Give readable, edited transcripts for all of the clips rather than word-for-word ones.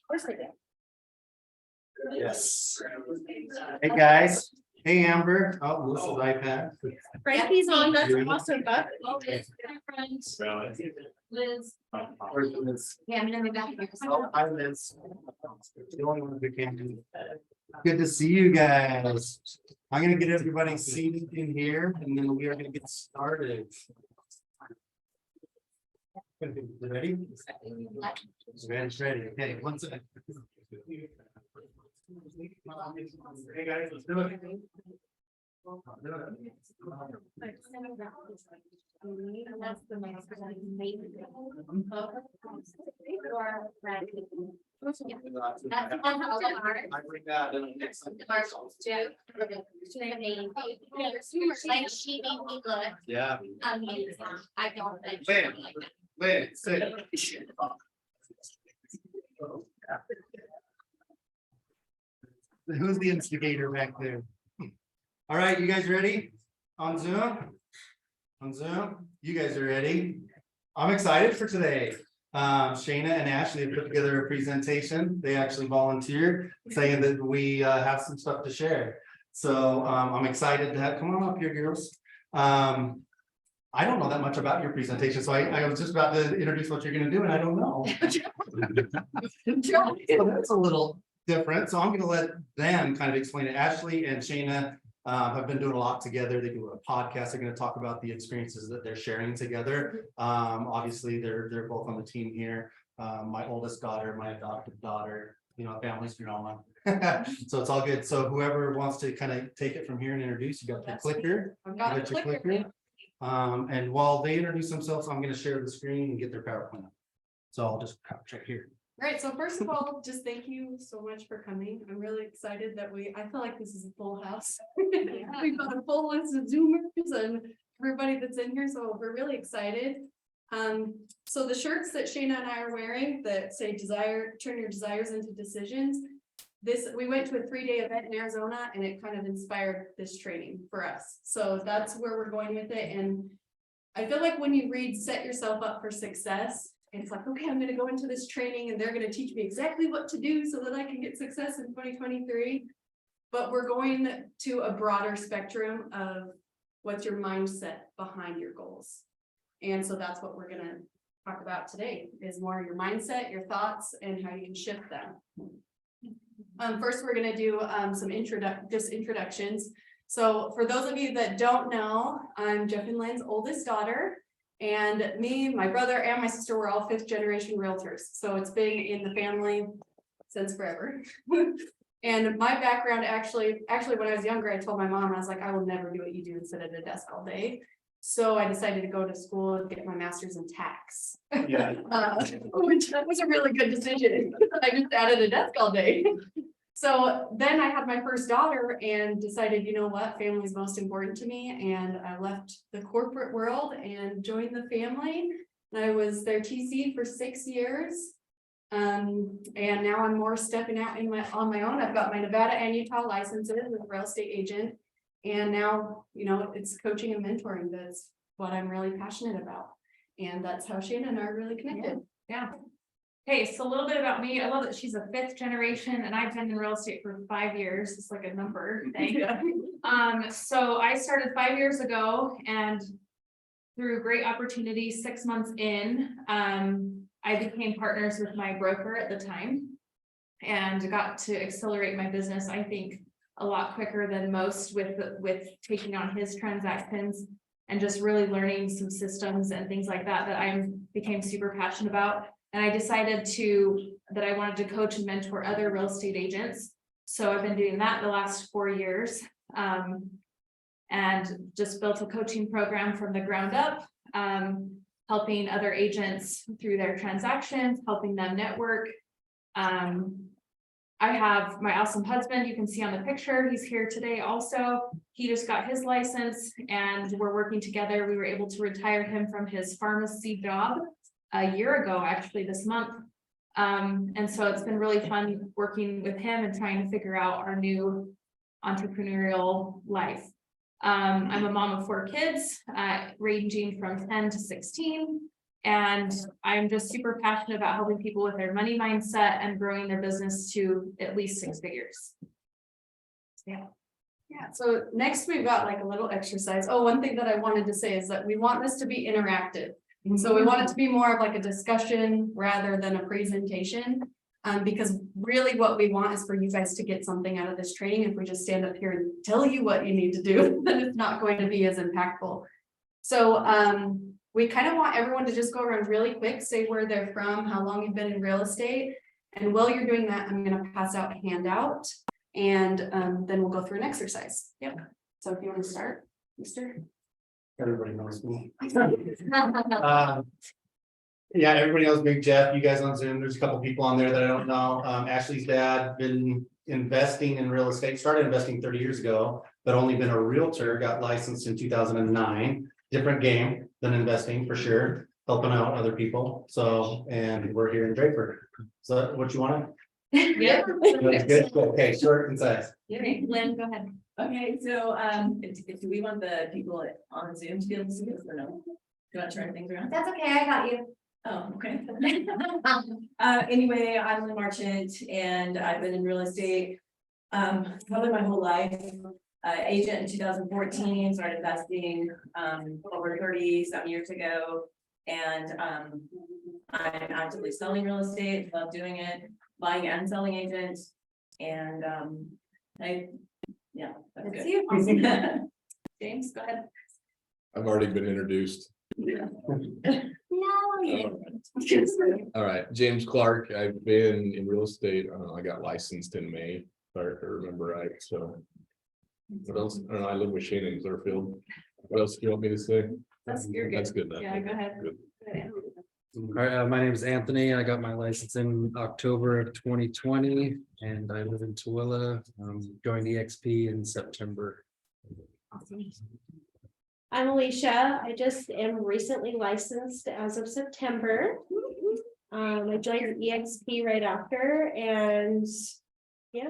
course they do. Yes. Hey guys. Hey Amber. Oh, this is iPad. Frankie's on, that's You're in? awesome, but. Liz. Where's Liz? Yeah, I'm gonna be back here. Oh, hi Liz. The only one who can do. Good to see you guys. I'm gonna get everybody seated in here and then we are gonna get started. Ready? Ready. Okay, one second. Hey guys, let's do it. That's the next I bring that in next time. Like she made me look Yeah. amazing. I don't think. Wait, sit. Who's the instigator back there? All right, you guys ready? On Zoom? On Zoom? You guys are ready? I'm excited for today. Shayna and Ashley have put together a presentation. They actually volunteered saying that we have some stuff to share. So I'm excited to have, come on up here, girls. I don't know that much about your presentation, so I was just about to introduce what you're gonna do and I don't know. So that's a little different, so I'm gonna let them kind of explain it. Ashley and Shayna have been doing a lot together. They do a podcast. They're going to talk about the experiences that they're sharing together. Obviously, they're both on the team here. My oldest daughter, my adopted daughter, you know, family's drama. So it's all good. So whoever wants to kind of take it from here and introduce, you got your clicker. I've got You a clicker. And while they introduce themselves, I'm going to share the screen and get their PowerPoint up. So I'll just crouch right here. Right, so first of all, just thank you so much for coming. I'm really excited that I feel like this is a full house. We've got a full list of Zoomers and everybody that's in here, so we're really excited. So the shirts that Shayna and I are wearing that say turn your desires into decisions. We went to a 3-day event in Arizona and it kind of inspired this training for us. So that's where we're going with it. And I feel like when you read Set Yourself Up for Success, it's like, okay, I'm going to go into this training and they're going to teach me exactly what to do so that I can get success in 2023. But we're going to a broader spectrum of what's your mindset behind your goals. And so that's what we're going to talk about today is more your mindset, your thoughts, and how you can shift them. First, we're going to do some introductions. So for those of you that don't know, I'm Jeff and Lynn's oldest daughter. And me, my brother, and my sister were all 5th generation realtors. So it's been in the family since forever. And my background actually, when I was younger, I told my mom, I was like, I will never do what you do and sit at a desk all day. So I decided to go to school and get my master's in tax. Yeah. Which was a really good decision. I just sat at a desk all day. So then I had my first daughter and decided, you know what, family is most important to me. And I left the corporate world and joined the family. And I was their TC for 6 years. And now I'm more stepping out on my own. I've got my Nevada and Utah licenses as a real estate agent. And now, you know, it's coaching and mentoring. That's what I'm really passionate about. And that's how Shayna and I are really connected. Yeah. Okay, so a little bit about me. I love that she's a 5th generation and I've been in real estate for 5 years. It's like a number thing. So I started 5 years ago and through great opportunity, 6 months in, I became partners with my broker at the time and got to accelerate my business, I think, a lot quicker than most with taking on his transactions and just really learning some systems and things like that I became super passionate about. And I decided that I wanted to coach and mentor other real estate agents. So I've been doing that the last 4 years and just built a coaching program from the ground up, helping other agents through their transactions, helping them network. I have my awesome husband, you can see on the picture, he's here today also. He just got his license and we're working together. We were able to retire him from his pharmacy job a year ago, actually this month. And so it's been really fun working with him and trying to figure out our new entrepreneurial life. I'm a mom of 4 kids, ranging from 10 to 16. And I'm just super passionate about helping people with their money mindset and growing their business to at least 6 figures. Yeah, so next we've got like a little exercise. Oh, one thing that I wanted to say is that we want this to be interactive. So we want it to be more of like a discussion rather than a presentation. Because really what we want is for you guys to get something out of this training. If we just stand up here and tell you what you need to do, then it's not going to be as impactful. So we kind of want everyone to just go around really quick, say where they're from, how long you've been in real estate. And while you're doing that, I'm gonna pass out a handout and then we'll go through an exercise. Yep. So if you want to start, Mr. Everybody knows me. Yeah, everybody knows Big Jeff. You guys on Zoom, there's a couple people on there that I don't know. Ashley's dad been investing in real estate, started investing 30 years ago, but only been a realtor, got licensed in 2009. Different game than investing for sure, helping out other people. So, and we're here in Draper. So what you want? Yeah. Good. Okay, short and concise. Lynn, go ahead. Okay, so, do we want the people on Zoom to be able to see this or no? Do you want to turn things around? That's okay, I got you. Oh, okay. Anyway, I'm Lynn Marchant and I've been in real estate, probably my whole life. Agent in 2014, started investing, over 30-some years ago. And, I'm actively selling real estate, love doing it, buying and selling agents. And, yeah, that's That's good. you. James, go ahead. I've already been introduced. No. All right, James Clark. I've been in real estate. I got licensed in May, if I remember right. So what else? I don't know. I live with Shayna in Clearfield. What else do you want me to say? That's you're good. That's good enough. Yeah, go ahead. Good. All right, my name is Anthony. I got my license in October of 2020 and I live in Tooele. Joined EXP in September. I'm Alicia. I just am recently licensed as of September. I joined EXP right after and yeah,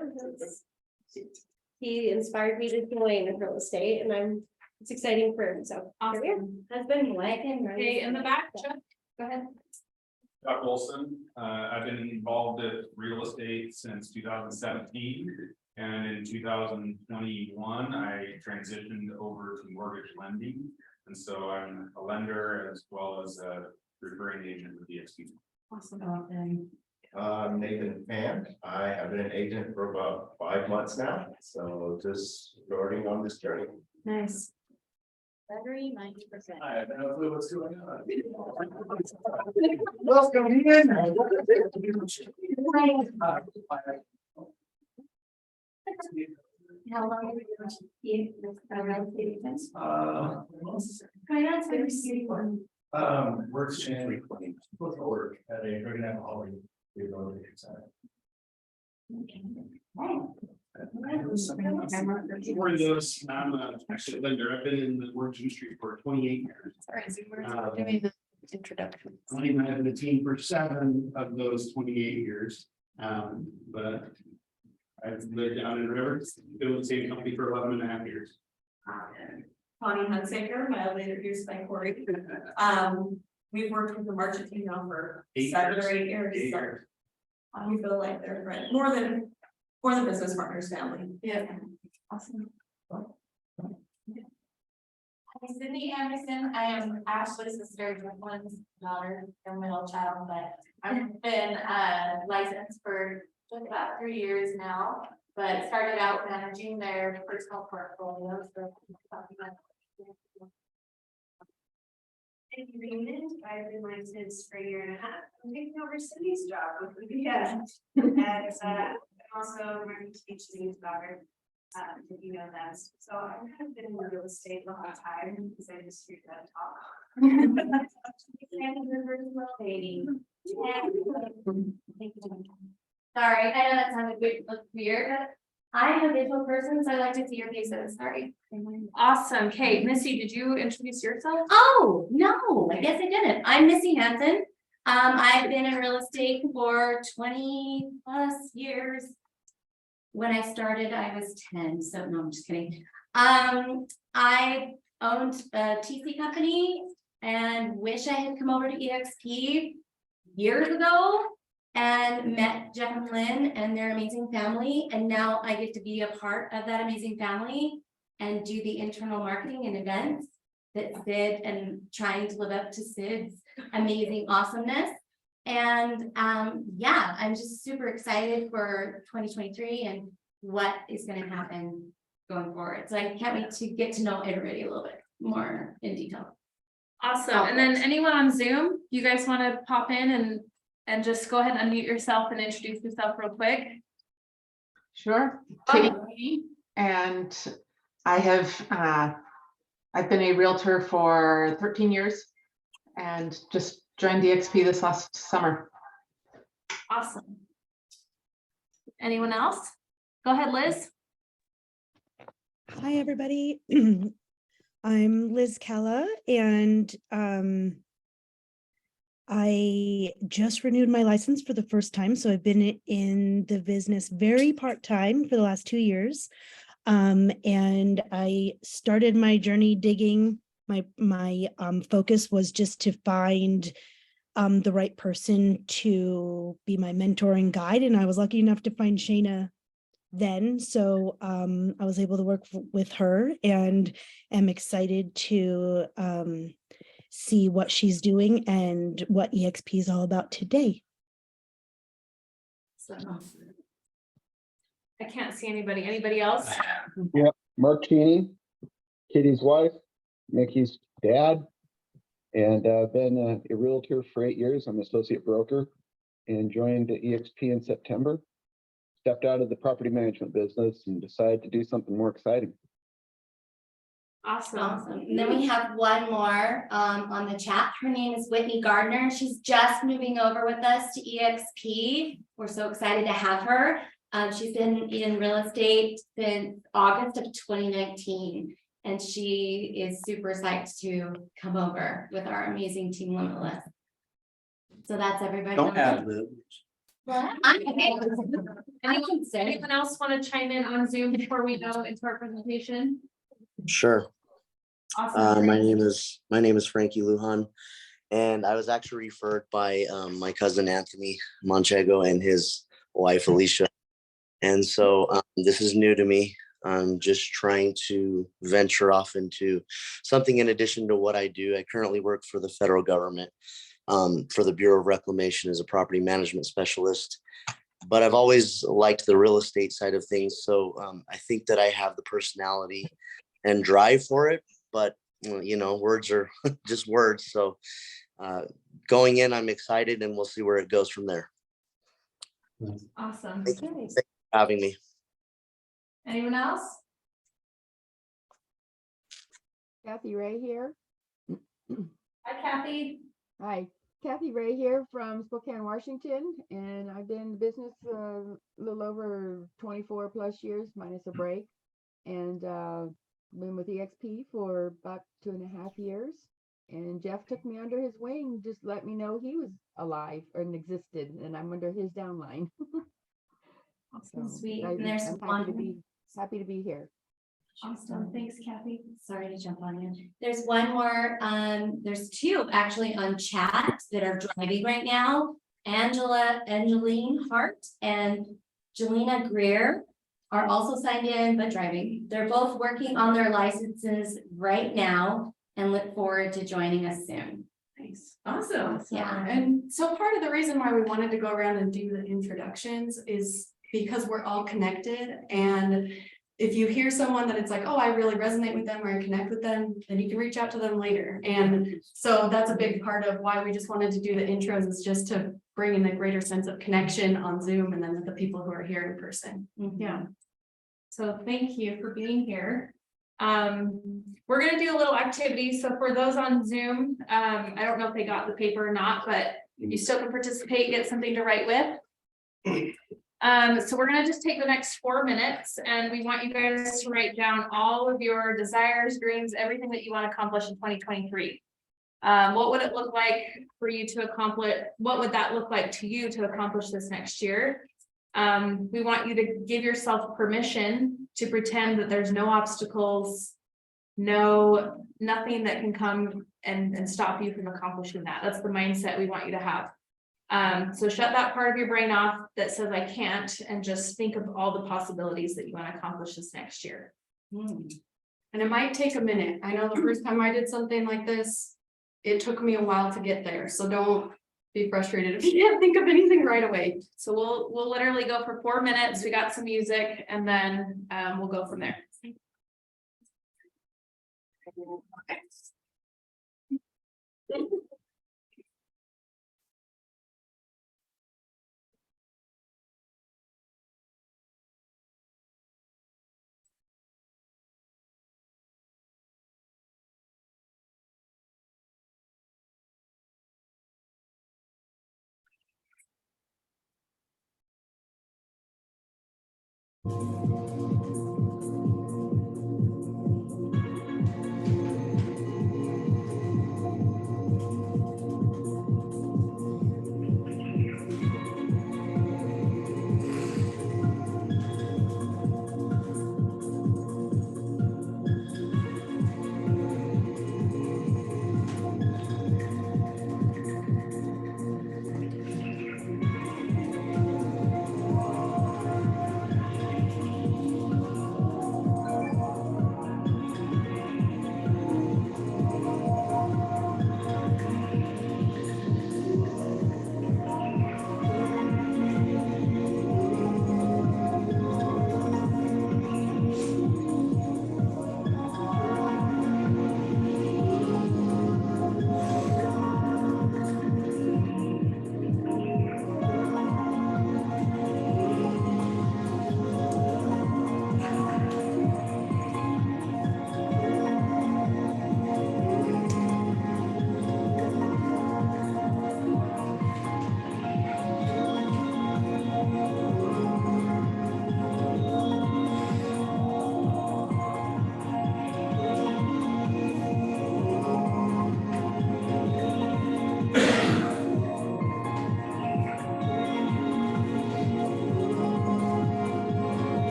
he inspired me to join real estate and it's exciting for him. So here we are. Awesome. Husband, wife, and Okay, in the back, Chuck, go ahead. Chuck Wilson, I've been involved in real estate since 2017. And in 2021, I transitioned over to mortgage lending. And so I'm a lender as well as a referring agent with DXP. Awesome. Nathan Fan. I have been an agent for about 5 months now, so just starting on this journey. Nice. Battery 90%. I have no clue what's going on. Welcome in. How long have you been around the business? We're exchanging both work at a drug and alcohol rehabilitation center. For those, I'm actually a lender. I've been in the mortgage industry for 28 years. Sorry, Zoomers are doing the introduction. I have been a team for 7 of those 28 years. But I've lived down in Rivers, been with the same company for 11.5 years. Connie Hunsaker, my later introduced by Corey. We've worked with the Marchant team now for 7 or 8 years. So we feel like they're friends, more than business partners, family. Yeah. Awesome. I'm Sydney Anderson. I am Ashley's sister, Jacqueline's daughter, their middle child, but I've been licensed for just about 3 years now, but started out managing their personal portfolios. Thank you, Raymond. I've been licensed for a year and a half. I'm taking over Cindy's job with the and I'm also learning to teach Cindy's daughter. If you know that. So I've kind of been in real estate the whole time because I just hear that talk. And the virtual dating. Sorry, I know that sounded weird, but I'm a visual person, so I like to see your faces. Sorry. Awesome. Okay, Missy, did you introduce yourself? Oh, no, I guess I didn't. I'm Missy Hansen. I've been in real estate for 20+ years. When I started, I was 10, so no, I'm just kidding. I owned a TC company and wish I had come over to EXP years ago and met Jeff and Lynn and their amazing family. And now I get to be a part of that amazing family and do the internal marketing and events that Sid and trying to live up to Sid's amazing awesomeness. And yeah, I'm just super excited for 2023 and what is going to happen going forward. So I can't wait to get to know everybody a little bit more in detail. Awesome. And then anyone on Zoom, you guys want to pop in and just go ahead and unmute yourself and introduce yourself real quick? Sure. Katie, and I have I've been a realtor for 13 years and just joined DXP this last summer. Awesome. Anyone else? Go ahead, Liz. Hi, everybody. I'm Liz Kella, and I just renewed my license for the first time. So I've been in the business very part-time for the last 2 years. And I started my journey digging. My focus was just to find the right person to be my mentor and guide. And I was lucky enough to find Shayna then. So I was able to work with her and am excited to see what she's doing and what EXP is all about today. So, I can't see anybody. Anybody else? Yeah, Mark Cheney, Kitty's wife, Mickey's dad, and I've been a realtor for 8 years. I'm an associate broker and joined the EXP in September. Stepped out of the property management business and decided to do something more exciting. Awesome. Awesome. And then we have one more on the chat. Her name is Whitney Gardner. She's just moving over with us to EXP. We're so excited to have her. She's been in real estate since August of 2019, and she is super psyched to come over with our amazing team Limitless. So that's everybody. Don't add lib. What? Anyone else want to chime in on Zoom before we go into our presentation? Sure. Awesome. My name is Frankie Lujan, and I was actually referred by my cousin Anthony Manchego and his wife Alicia. And so this is new to me. I'm just trying to venture off into something in addition to what I do. I currently work for the federal government for the Bureau of Reclamation as a property management specialist. But I've always liked the real estate side of things. So I think that I have the personality and drive for it. But, you know, words are just words. So going in, I'm excited, and we'll see where it goes from there. Awesome. Thank you for having me. Anyone else? Kathy Ray here. Hi, Kathy. Hi, Kathy Ray here from Spokane, Washington, and I've been in business a little over 24 plus years, minus a break, and been with EXP for about 2.5 years. And Jeff took me under his wing, just let me know he was alive and existed, and I'm under his downline. Awesome, So sweet. I'm And there's happy to be here. Awesome. Thanks, Kathy. Sorry to jump on you. There's one more, there's two actually on chat that are driving right now. Angeline Hart and Jelena Greer are also signed in, but driving. They're both working on their licenses right now and look forward to joining us soon. Nice. Awesome. Yeah. And so part of the reason why we wanted to go around and do the introductions is because we're all connected. And if you hear someone that it's like, oh, I really resonate with them or I connect with them, then you can reach out to them later. And so that's a big part of why we just wanted to do the intros, is just to bring in a greater sense of connection on Zoom and then with the people who are here in person. Yeah. So thank you for being here. We're going to do a little activity. So for those on Zoom, I don't know if they got the paper or not, but you still can participate, get something to write with. So we're going to just take the next 4 minutes, and we want you guys to write down all of your desires, dreams, everything that you want to accomplish in 2023. What would it look like for you to accomplish? What would that look like to you to accomplish this next year? We want you to give yourself permission to pretend that there's no obstacles, nothing that can come and stop you from accomplishing that. That's the mindset we want you to have. So shut that part of your brain off that says I can't, and just think of all the possibilities that you want to accomplish this next year. And it might take a minute. I know the first time I did something like this, it took me a while to get there. So don't be frustrated if you can't think of anything right away. So we'll literally go for 4 minutes. We got some music, and then we'll go from there.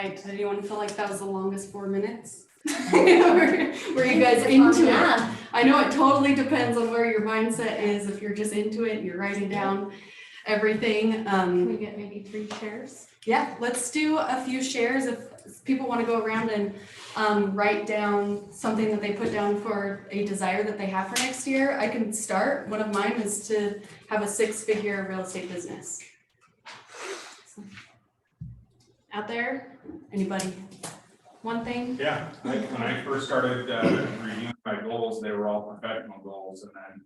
right, did anyone feel like that was the longest 4 minutes? Were you guys into it? I know it totally depends on where your mindset is, if you're just into it, you're writing down everything. Can we get maybe 3 shares? Yeah, let's do a few shares if people want to go around and write down something that they put down for a desire that they have for next year. I can start. One of mine is to have a 6-figure real estate business. out there? Anybody? One thing? Yeah, when I first started reviewing my goals, they were all professional goals, and then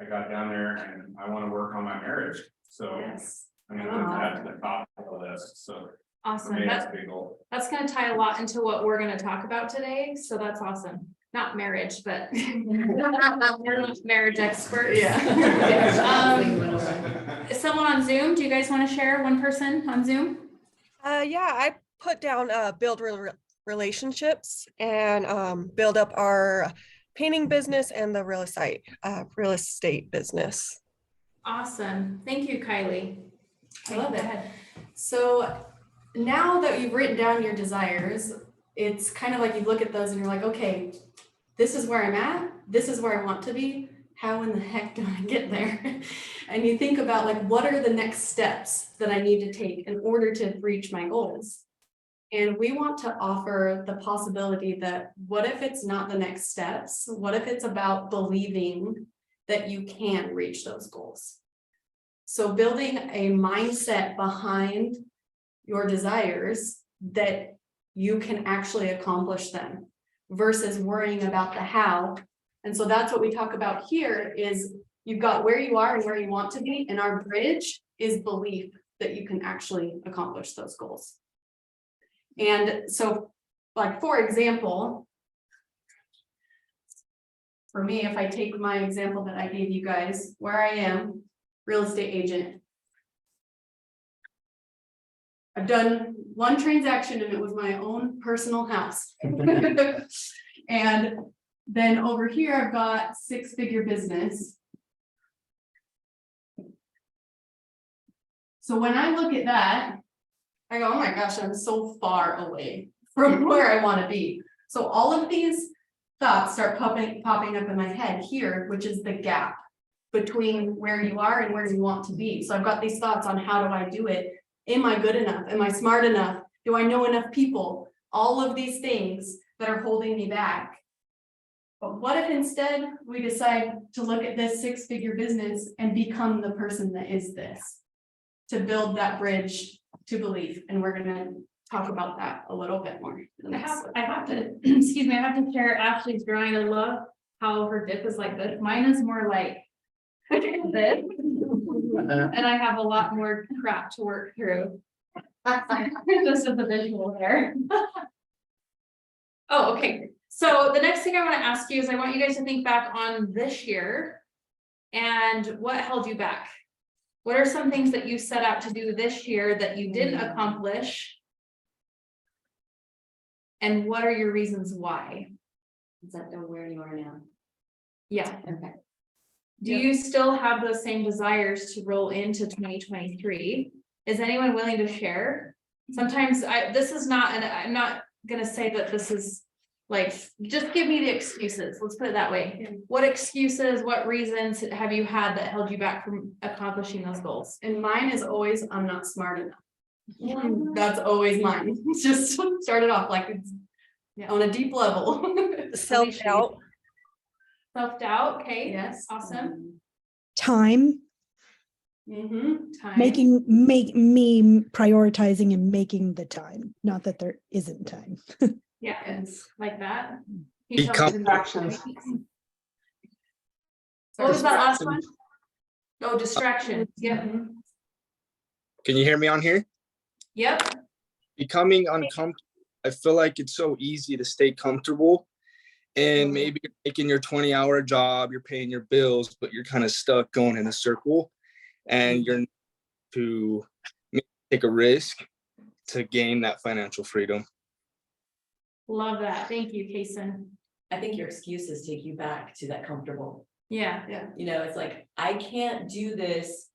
I got down there and I want to work on my marriage, so Yes. I'm gonna put that to the top of the list, so. For Awesome. me, that's a big goal. That's gonna tie a lot into what we're gonna talk about today, so that's awesome. Not marriage, but we're not marriage experts. Is someone on Zoom? Do you guys want to share? One person on Zoom? Yeah, I put down build relationships and build up our painting business and the real estate business. Awesome. Thank you, Kylie. I love it. So now that you've written down your desires, it's kind of like you look at those and you're like, okay, this is where I'm at. This is where I want to be. How in the heck do I get there? And you think about like, what are the next steps that I need to take in order to reach my goals? And we want to offer the possibility that what if it's not the next steps? What if it's about believing that you can reach those goals? So building a mindset behind your desires that you can actually accomplish them versus worrying about the how. And so that's what we talk about here is you've got where you are and where you want to be, and our bridge is belief that you can actually accomplish those goals. And so, like, for example, for me, if I take my example that I gave you guys, where I am, real estate agent. I've done one transaction and it was my own personal house. And then over here, I've got 6-figure business. So when I look at that, I go, oh my gosh, I'm so far away from where I want to be. So all of these thoughts start popping up in my head here, which is the gap between where you are and where you want to be. So I've got these thoughts on how do I do it? Am I good enough? Am I smart enough? Do I know enough people? All of these things that are holding me back. But what if instead we decide to look at this 6-figure business and become the person that is this? To build that bridge to belief. And we're gonna talk about that a little bit more. I have to, excuse me, I have to share Ashley's drawing. I love how her dip is like this. Mine is more like this. And I have a lot more crap to work through. Just as a visual there. Oh, okay. So the next thing I want to ask you is I want you guys to think back on this year and what held you back. What are some things that you set out to do this year that you didn't accomplish? And what are your reasons why? Is that where you are now? Yeah. Okay. Do you still have those same desires to roll into 2023? Is anyone willing to share? Sometimes this is not, and I'm not gonna say that this is like, just give me the excuses. Let's put it that way. What excuses, what reasons have you had that held you back from accomplishing those goals? And mine is always, I'm not smart enough. That's always mine. Just started off like it's on a deep level. Self-doubt. Self-doubt, okay. Yes. Awesome. Time, Time. make me prioritizing and making the time, not that there isn't time. Yeah, it's like that. Distractions. What was that last one? Oh, distractions. Yep. Can you hear me on here? Yep. Becoming uncomfortable. I feel like it's so easy to stay comfortable, and maybe you're making your 20-hour job, you're paying your bills, but you're kind of stuck going in a circle, and you're to take a risk to gain that financial freedom. Love that. Thank you, Kason. I think your excuses take you back to that comfortable. Yeah. You know, it's like, I can't do this.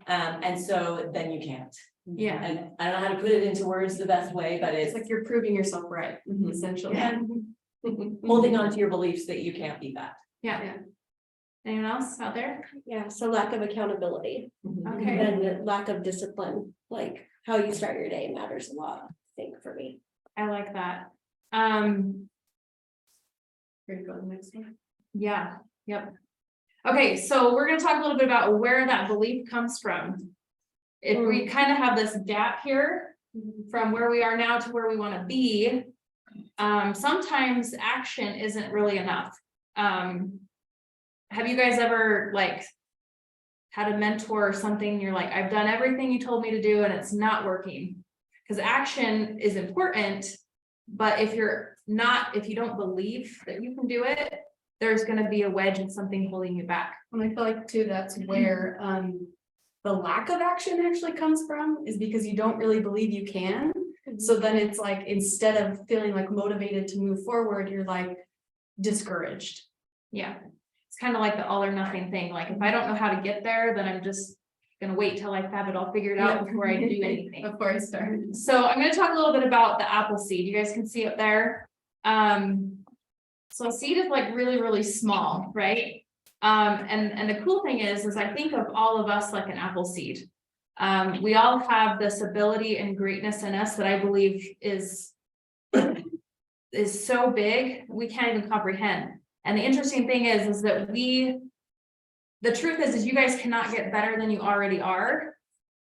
And so then you can't. Yeah. And I don't know how to put it into words the best way, but It's it's like you're proving yourself right, essentially. Yeah. Holding on to your beliefs that you can't be that. Yeah. Anyone else out there? Yeah, so lack of accountability. Okay. And lack of discipline, like how you start your day matters a lot, I think, for me. I like that. Ready to go to the next one? Yeah. Yep. Okay, so we're going to talk a little bit about where that belief comes from. If we kind of have this gap here, from where we are now to where we want to be, sometimes action isn't really enough. Have you guys ever like had a mentor or something, you're like, I've done everything you told me to do and it's not working? Because action is important, but if you don't believe that you can do it, there's gonna be a wedge and something holding you back. And I feel like too, that's where the lack of action actually comes from, is because you don't really believe you can. So then it's like, instead of feeling like motivated to move forward, you're like discouraged. Yeah, it's kind of like the all or nothing thing. Like if I don't know how to get there, then I'm just gonna wait till I have it all figured out before I do anything. Before I start. So I'm gonna talk a little bit about the apple seed. You guys can see it there. So a seed is like really, really small, right? And the cool thing is I think of all of us like an apple seed. We all have this ability and greatness in us that I believe is so big, we can't even comprehend. And the interesting thing is that the truth is you guys cannot get better than you already are,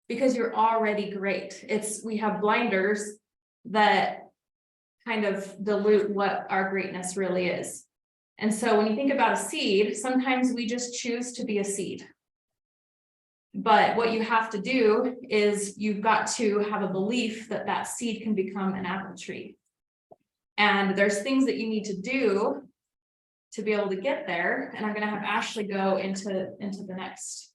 because you're already great. We have blinders that kind of dilute what our greatness really is. And so when you think about a seed, sometimes we just choose to be a seed. But what you have to do is you've got to have a belief that that seed can become an apple tree. And there's things that you need to do to be able to get there. And I'm going to have Ashley go into the next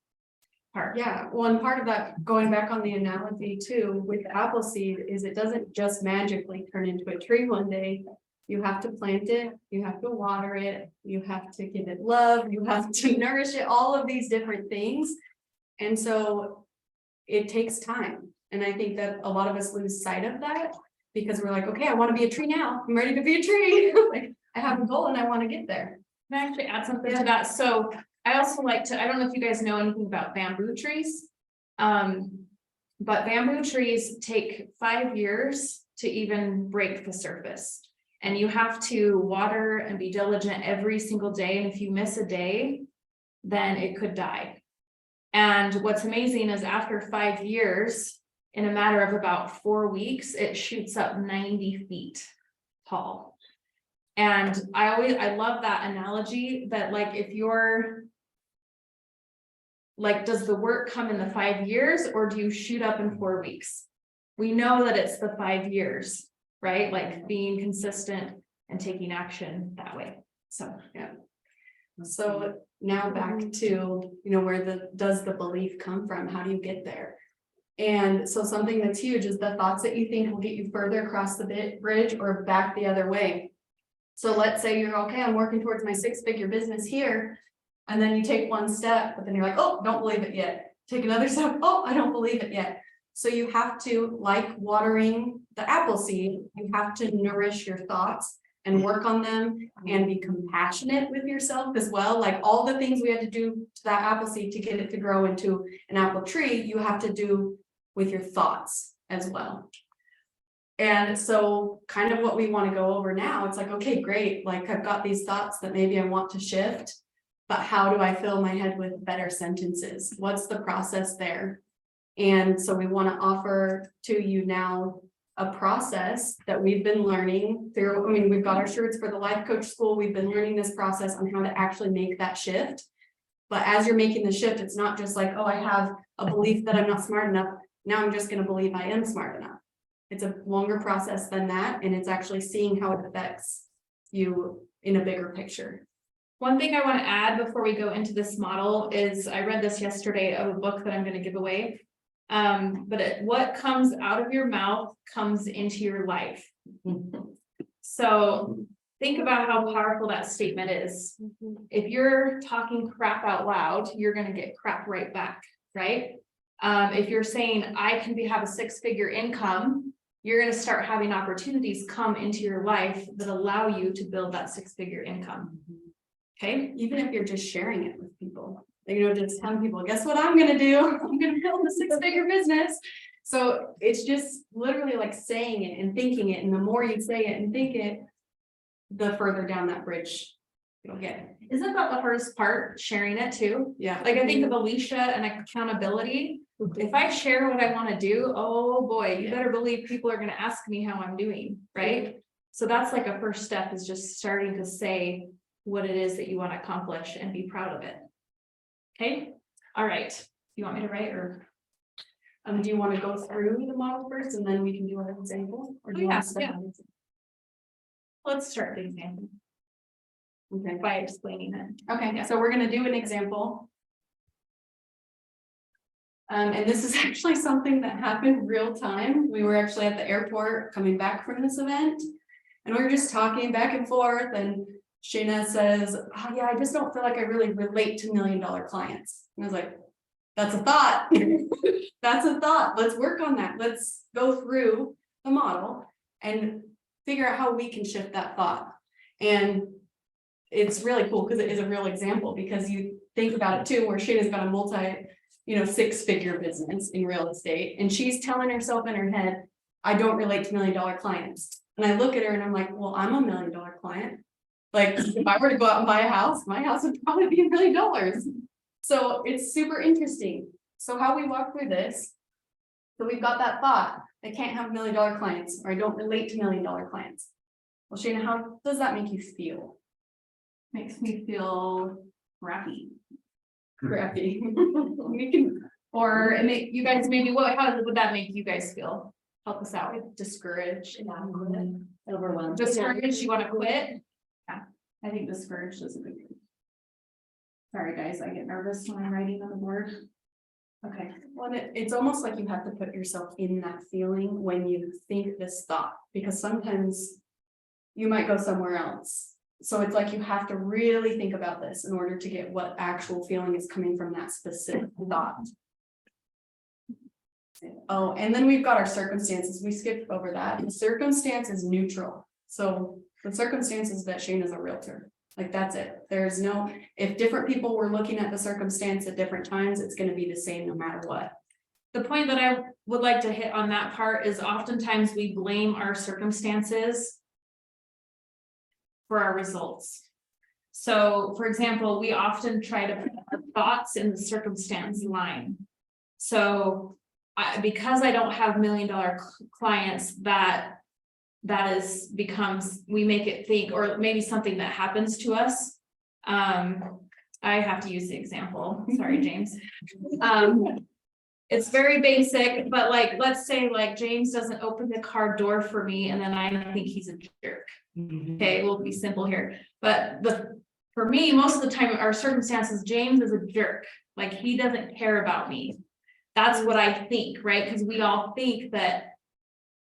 part. Yeah, one part of that, going back on the analogy too, with the apple seed, is it doesn't just magically turn into a tree one day. You have to plant it, you have to water it, you have to give it love, you have to nourish it, all of these different things. And so it takes time. And I think that a lot of us lose sight of that, because we're like, okay, I want to be a tree now. I'm ready to be a tree. Like, I have a goal and I want to get there. Can I actually add something to that? So I also like to, I don't know if you guys know anything about bamboo trees. But bamboo trees take 5 years to even break the surface. And you have to water and be diligent every single day. And if you miss a day, then it could die. And what's amazing is after 5 years, in a matter of about 4 weeks, it shoots up 90 feet tall. And I love that analogy that, like, if you're like, does the work come in the 5 years or do you shoot up in 4 weeks? We know that it's the 5 years, right? Like being consistent and taking action that way. So, yeah. So now back to, where does the belief come from? How do you get there? And so something that's huge is the thoughts that you think will get you further across the bridge or back the other way. So let's say you're okay, I'm working towards my 6-figure business here. And then you take one step, but then you're like, oh, don't believe it yet. Take another step. Oh, I don't believe it yet. So you have to, like watering the apple seed, you have to nourish your thoughts and work on them and be compassionate with yourself as well. Like all the things we had to do to that apple seed to get it to grow into an apple tree, you have to do with your thoughts as well. And so kind of what we want to go over now, it's like, okay, great. Like I've got these thoughts that maybe I want to shift, but how do I fill my head with better sentences? What's the process there? And so we want to offer to you now a process that we've been learning through. I mean, we've got our shirts for the life coach school. We've been learning this process on how to actually make that shift. But as you're making the shift, it's not just like, oh, I have a belief that I'm not smart enough. Now I'm just going to believe I am smart enough. It's a longer process than that. And it's actually seeing how it affects you in a bigger picture. One thing I want to add before we go into this model is I read this yesterday of a book that I'm going to give away. But what comes out of your mouth comes into your life. So think about how powerful that statement is. If you're talking crap out loud, you're going to get crap right back, right? If you're saying I can have a 6-figure income, you're going to start having opportunities come into your life that allow you to build that 6-figure income. Okay, even if you're just sharing it with people, just telling people, guess what I'm going to do? I'm going to build a 6-figure business. So it's just literally like saying it and thinking it. And the more you say it and think it, the further down that bridge You'll get, isn't that the hardest part, sharing it too? Yeah. Like I think of Alicia and accountability. If I share what I want to do, oh boy, you better believe people are gonna ask me how I'm doing, right? So that's like a first step, is just starting to say what it is that you want to accomplish and be proud of it. Okay, all right. You want me to write, or? Do you want to go through the model first and then we can do an example? Or do you want to start? Let's start the example. Okay. By explaining it. Okay, so we're gonna do an example. And this is actually something that happened real time. We were actually at the airport coming back from this event. And we were just talking back and forth, and Shayna says, oh yeah, I just don't feel like I really relate to $1 million clients. And I was like, that's a thought. That's a thought. Let's work on that. Let's go through the model and figure out how we can shift that thought. And it's really cool because it is a real example, because you think about it too, where Shayna's got a multi, six-figure business in real estate, and she's telling herself in her head, I don't relate to $1 million clients. And I look at her and I'm like, well, I'm a $1 million client. Like if I were to go out and buy a house, my house would probably be $1 million. So it's super interesting. So how we walk through this, so we've got that thought, I can't have $1 million clients, or I don't relate to $1 million clients. Well, Shayna, how does that make you feel? Makes me feel crappy. Crappy. We can, Or it make you guys maybe how would that make you guys feel? Help us out. discouraged. Overwhelmed. Discouraged, you want to quit? I think discouraged is a good thing. Sorry, guys, I get nervous when I'm writing on the board. Okay, well, it's almost like you have to put yourself in that feeling when you think this thought, because sometimes you might go somewhere else. So it's like you have to really think about this in order to get what actual feeling is coming from that specific thought. Oh, and then we've got our circumstances. We skipped over that. The circumstance is neutral. So the circumstance is that Shayna is a realtor. Like that's it. There's no, if different people were looking at the circumstance at different times, it's going to be the same no matter what. The point that I would like to hit on that part is oftentimes we blame our circumstances for our results. So for example, we often try to put our thoughts in the circumstance line. So because I don't have $1 million clients, that becomes, we make it think, or maybe something that happens to us. I have to use the example. Sorry, James. It's very basic, but like, let's say like James doesn't open the car door for me and then I think he's a jerk. Okay, we'll be simple here. But for me, most of the time, our circumstances, James is a jerk. Like he doesn't care about me. That's what I think, right? Because we all think that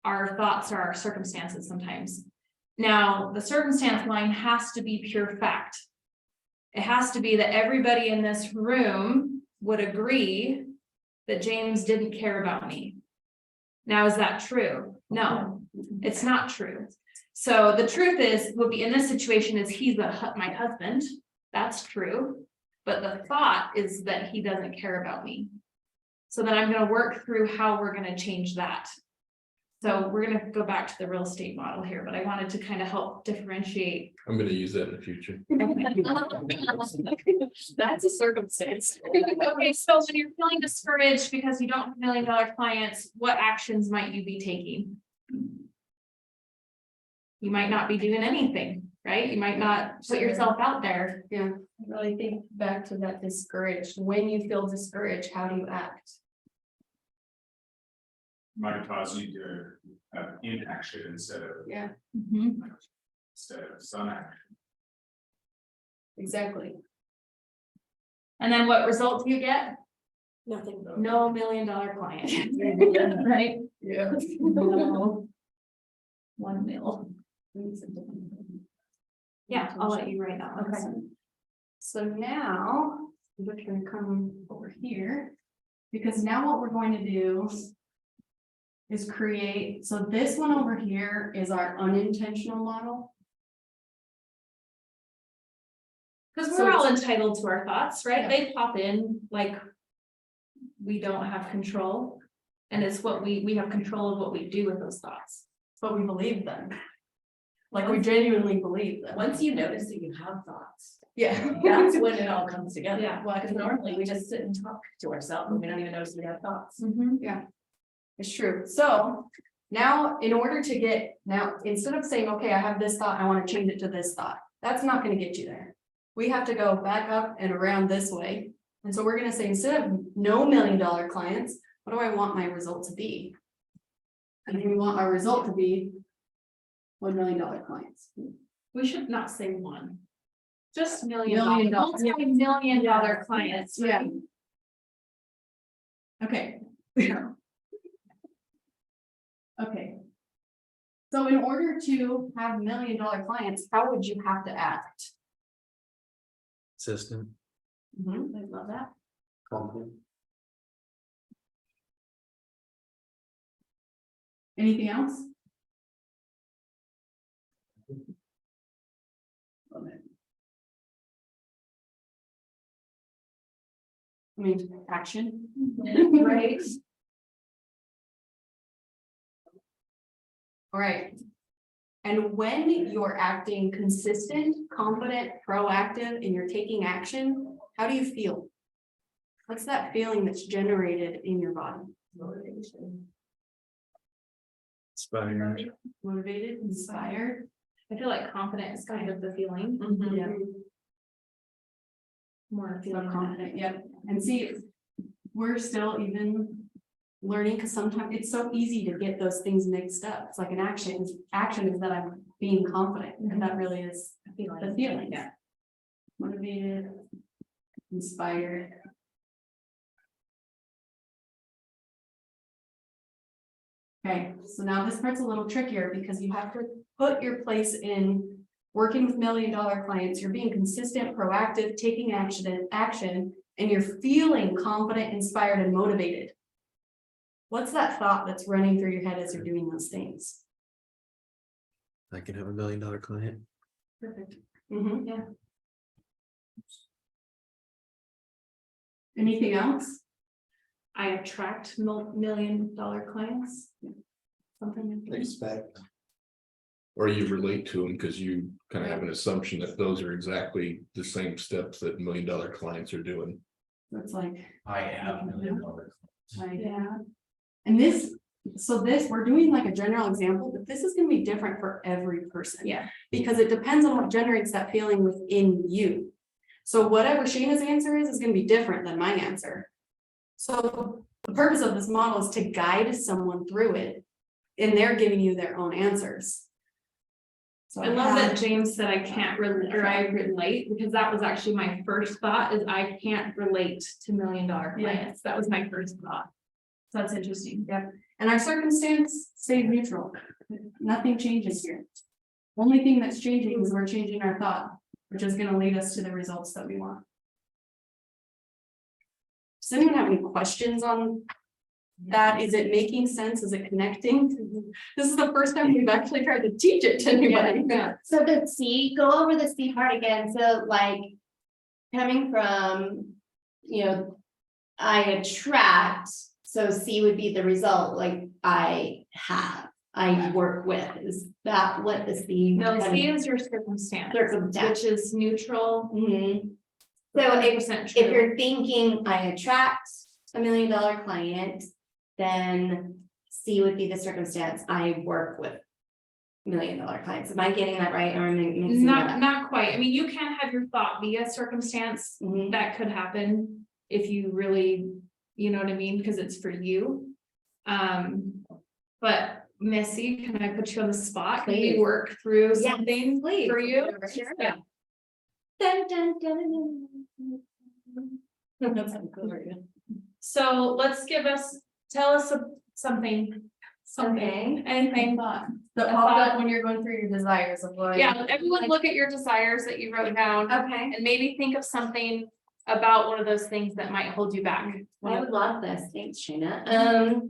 our thoughts are our circumstances sometimes. Now, the circumstance line has to be pure fact. It has to be that everybody in this room would agree that James didn't care about me. Now, is that true? No, it's not true. So the truth is, would be in this situation is he's my husband. That's true. But the thought is that he doesn't care about me. So then I'm going to work through how we're going to change that. So we're going to go back to the real estate model here, but I wanted to kind of help differentiate. I'm gonna use that in the future. That's a circumstance. Okay, so when you're feeling discouraged because you don't have $1 million clients, what actions might you be taking? You might not be doing anything, right? You might not put yourself out there. Yeah, really think back to that discouraged. When you feel discouraged, how do you act? Might cause you to have inaction instead of some action. Exactly. And then what result do you get? Nothing. No $1 million client. Right? Yeah. No. 1 mil. Yeah, I'll let you write that one. Okay. So now we're going to come over here, because now what we're going to do is create, so this one over here is our unintentional model. Because we're all entitled to our thoughts, right? They pop in like we don't have control. And it's what we have control of what we do with those thoughts. But we believe them. Like we genuinely believe that. Once you notice that you have thoughts, Yeah. that's when it all comes together. Yeah. Well, because normally we just sit and talk to ourselves and we don't even notice we have thoughts. Yeah, it's true. So now, in order to get, now, instead of saying, okay, I have this thought, I want to change it to this thought, that's not gonna get you there. We have to go back up and around this way. And so we're gonna say, instead of no $1 million clients, what do I want my result to be? And we want our result to be $1 million clients. We should not say one. Just Million $1 dollars. million clients. Yeah. Okay. Okay. So in order to have $1 million clients, how would you have to act? Consistent. I love that. Confident. Anything else? I mean, action. Right. All right. And when you're acting consistent, confident, proactive, and you're taking action, how do you feel? What's that feeling that's generated in your body? Motivation. Inspired. Motivated, inspired. I feel like confident is kind of the feeling. Yeah. More Feel feeling confident, yep. And see, we're still even learning, because sometimes it's so easy to get those things mixed up. It's like an action. Action is that I'm being confident, and that really is the feeling. Yeah. Motivated, inspired. Okay, so now this part's a little trickier because you have to put your place in working with $1 million clients. You're being consistent, proactive, taking action, and you're feeling confident, inspired, and motivated. What's that thought that's running through your head as you're doing those things? I can have $1 million client. Perfect. Yeah. Anything else? I attract $1 million clients. Something like that. Expect. Or you relate to them because you kind of have an assumption that those are exactly the same steps that $1 million clients are doing. That's like. I have $1 million. Yeah. And this, we're doing like a general example, but this is gonna be different for every person. Yeah. Because it depends on what generates that feeling within you. So whatever Shayna's answer is gonna be different than my answer. So the purpose of this model is to guide someone through it, and they're giving you their own answers. So I love that James said I can't relate, or I relate, because that was actually my first thought, is I can't relate to $1 million clients. That was my first thought. So that's interesting. Yep. And our circumstance stays neutral. Nothing changes here. Only thing that's changing is we're changing our thought, which is going to lead us to the results that we want. Does anyone have any questions on that? Is it making sense? Is it connecting? This is the first time we've actually tried to teach it to anybody. Yeah. So the C, go over the C part again. So like coming from, I attract, so C would be the result, like I have, I work with. Is that what the C? No, C is your circumstance, Circumstance. which is neutral. So 100% if you're thinking I attract $1 million client, then C would be the circumstance. I work with $1 million clients. Am I getting that right? Or am I mixing it up? Not quite. I mean, you can have your thought be a circumstance. That could happen if you really, you know what I mean? Because it's for you. But Missy, can I put you on the spot? Can we work through something for you? Sure. Yeah. Dun, dun, dun, dun. So let's tell us something. Okay. Anything. The thought when you're going through your desires of like. Yeah, everyone look at your desires that you wrote down. Okay. And maybe think of something about one of those things that might hold you back. I would love this. Thanks, Shayna.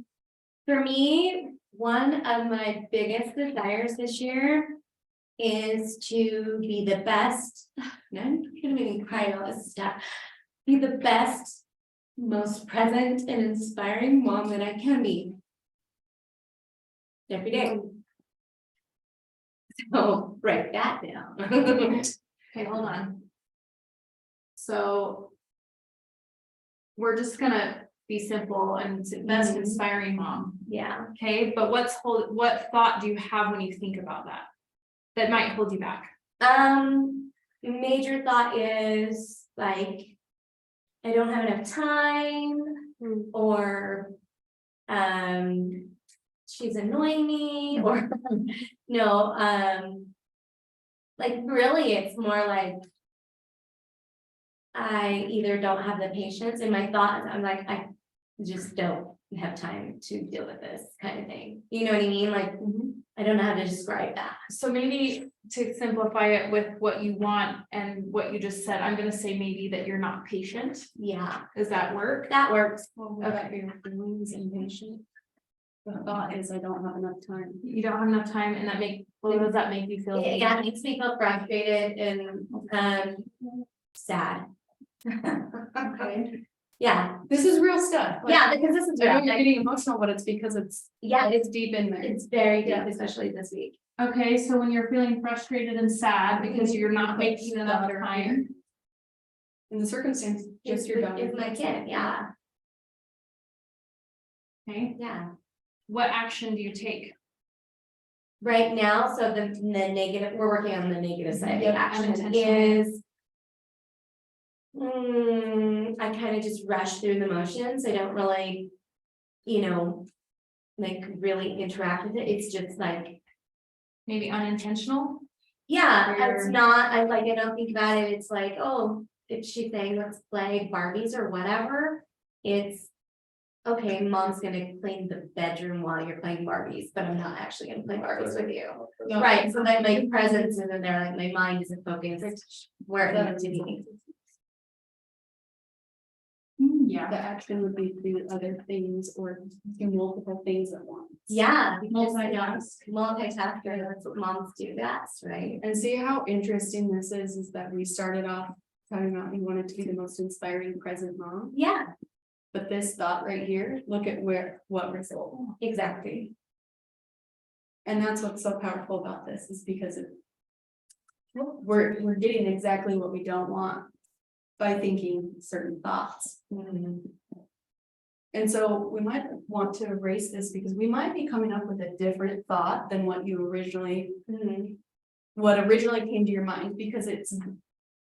For me, one of my biggest desires this year is to be the best. No, I'm gonna make me cry all this stuff. Be the best, most present and inspiring mom that I can be. Every day. So write that down. Okay, hold on. So. We're just gonna be simple and best inspiring mom, Yeah. okay? But what thought do you have when you think about that? That might hold you back? Major thought is like, I don't have enough time, or, she's annoying me, or, no, like, really, it's more like, I either don't have the patience in my thoughts, I'm like, I just don't have time to deal with this kind of thing. You know what I mean? Like, I don't know how to describe that. So maybe to simplify it with what you want and what you just said, I'm gonna say maybe that you're not patient. Yeah. Does that work? That works. Okay. Your feelings impatient. The thought is I don't have enough time. You don't have enough time, and what does that make you feel? Yeah, it makes me feel frustrated and sad. Okay. Yeah. This is real stuff. Like, Yeah, because this is I know real. you're getting emotional, but it's because it's deep in there. It's very deep, Yeah. especially this week. Okay, so when you're feeling frustrated and sad because you're not making enough time. In the circumstance, just your daughter. It's my kid, yeah. Okay, Yeah. what action do you take? Right now, so the negative, we're working on the negative side of the Yep, action unintentional. is. I kind of just rush through the motions. I don't really, like really interact with it. It's just like. Maybe unintentional? Yeah, it's Or- not, I don't think about it. It's like, oh, if she's saying let's play Barbies or whatever, it's. Okay, mom's gonna clean the bedroom while you're playing Barbies, but I'm not actually gonna play Barbies with you. No. Right, so that my presence isn't there, like my mind isn't focused where it needs to be. Yeah. The action would be to do other things or do multiple things at once. Yeah. Multitask. Multitasker, that's what moms do best, right? And see how interesting this is that we started off talking about you wanted to be the most inspiring present mom. Yeah. But this thought right here, look at what result. Exactly. And that's what's so powerful about this is because we're getting exactly what we don't want by thinking certain thoughts. And so we might want to erase this because we might be coming up with a different thought than what you originally, what originally came to your mind, because it's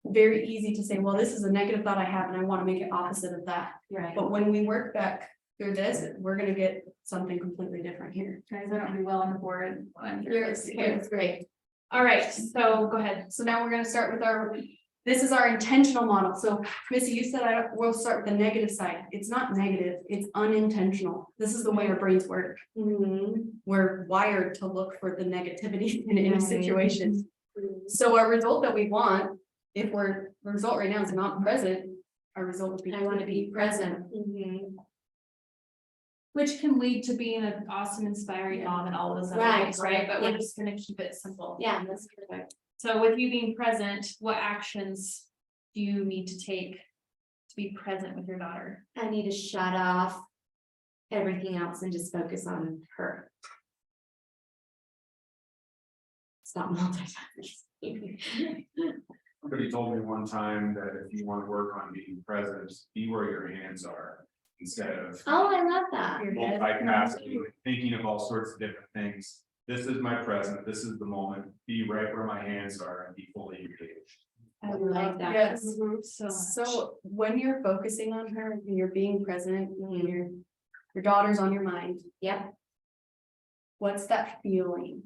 very easy to say, well, this is a negative thought I have and I want to make it opposite of that. Right. But when we work back through this, we're gonna get something completely different here. Guys, I don't do well on the board. It's great. All right, so go ahead. So now we're gonna start with this is our intentional model. So Missy, you said we'll start with the negative side. It's not negative, it's unintentional. This is the way our brains work. We're wired to look for the negativity in any situation. So our result that we want, if the result right now is not present, our result would be. I want to be present. Which can lead to being an awesome, inspiring mom and all of those other things, right? But we're just gonna keep it simple. Yeah, that's perfect. So with you being present, what actions do you need to take to be present with your daughter? I need to shut off everything else and just focus on her. Stop multitasking. Somebody told me one time that if you want to work on being present, be where your hands are instead of Oh, I love that. multitasking, thinking of all sorts of different things. This is my present, this is the moment, be right where my hands are and be fully engaged. I like that. Yes. So So when you're focusing on her, and you're being present, and your daughter's on your mind. Yep. What's that feeling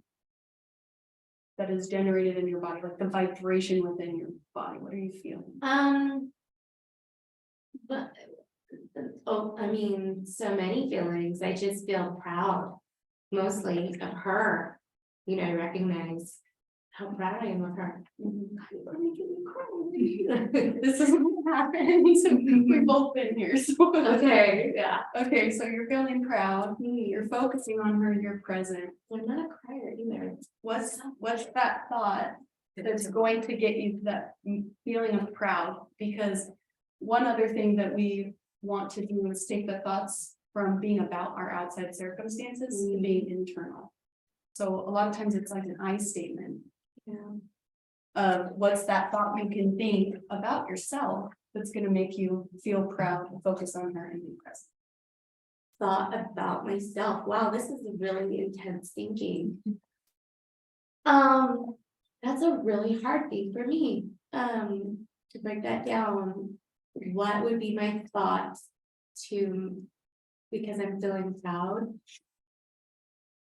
that is generated in your body, like the vibration within your body? What are you feeling? But I mean, so many feelings. I just feel proud, mostly of her. I recognize how proud I am of her. This is what happens. We've both been here. So. Okay, yeah. Okay, so you're feeling proud. You're focusing on her. You're present. I'm not a crier either. What's that thought that's going to get you that feeling of proud? Because one other thing that we want to do is take the thoughts from being about our outside circumstances to being internal. So a lot of times it's like an I statement. Yeah. What's that thought you can think about yourself that's gonna make you feel proud and focus on her and be present. Thought about myself. Wow, this is really intense thinking. That's a really hard thing for me. To break that down. What would be my thoughts to, because I'm feeling proud?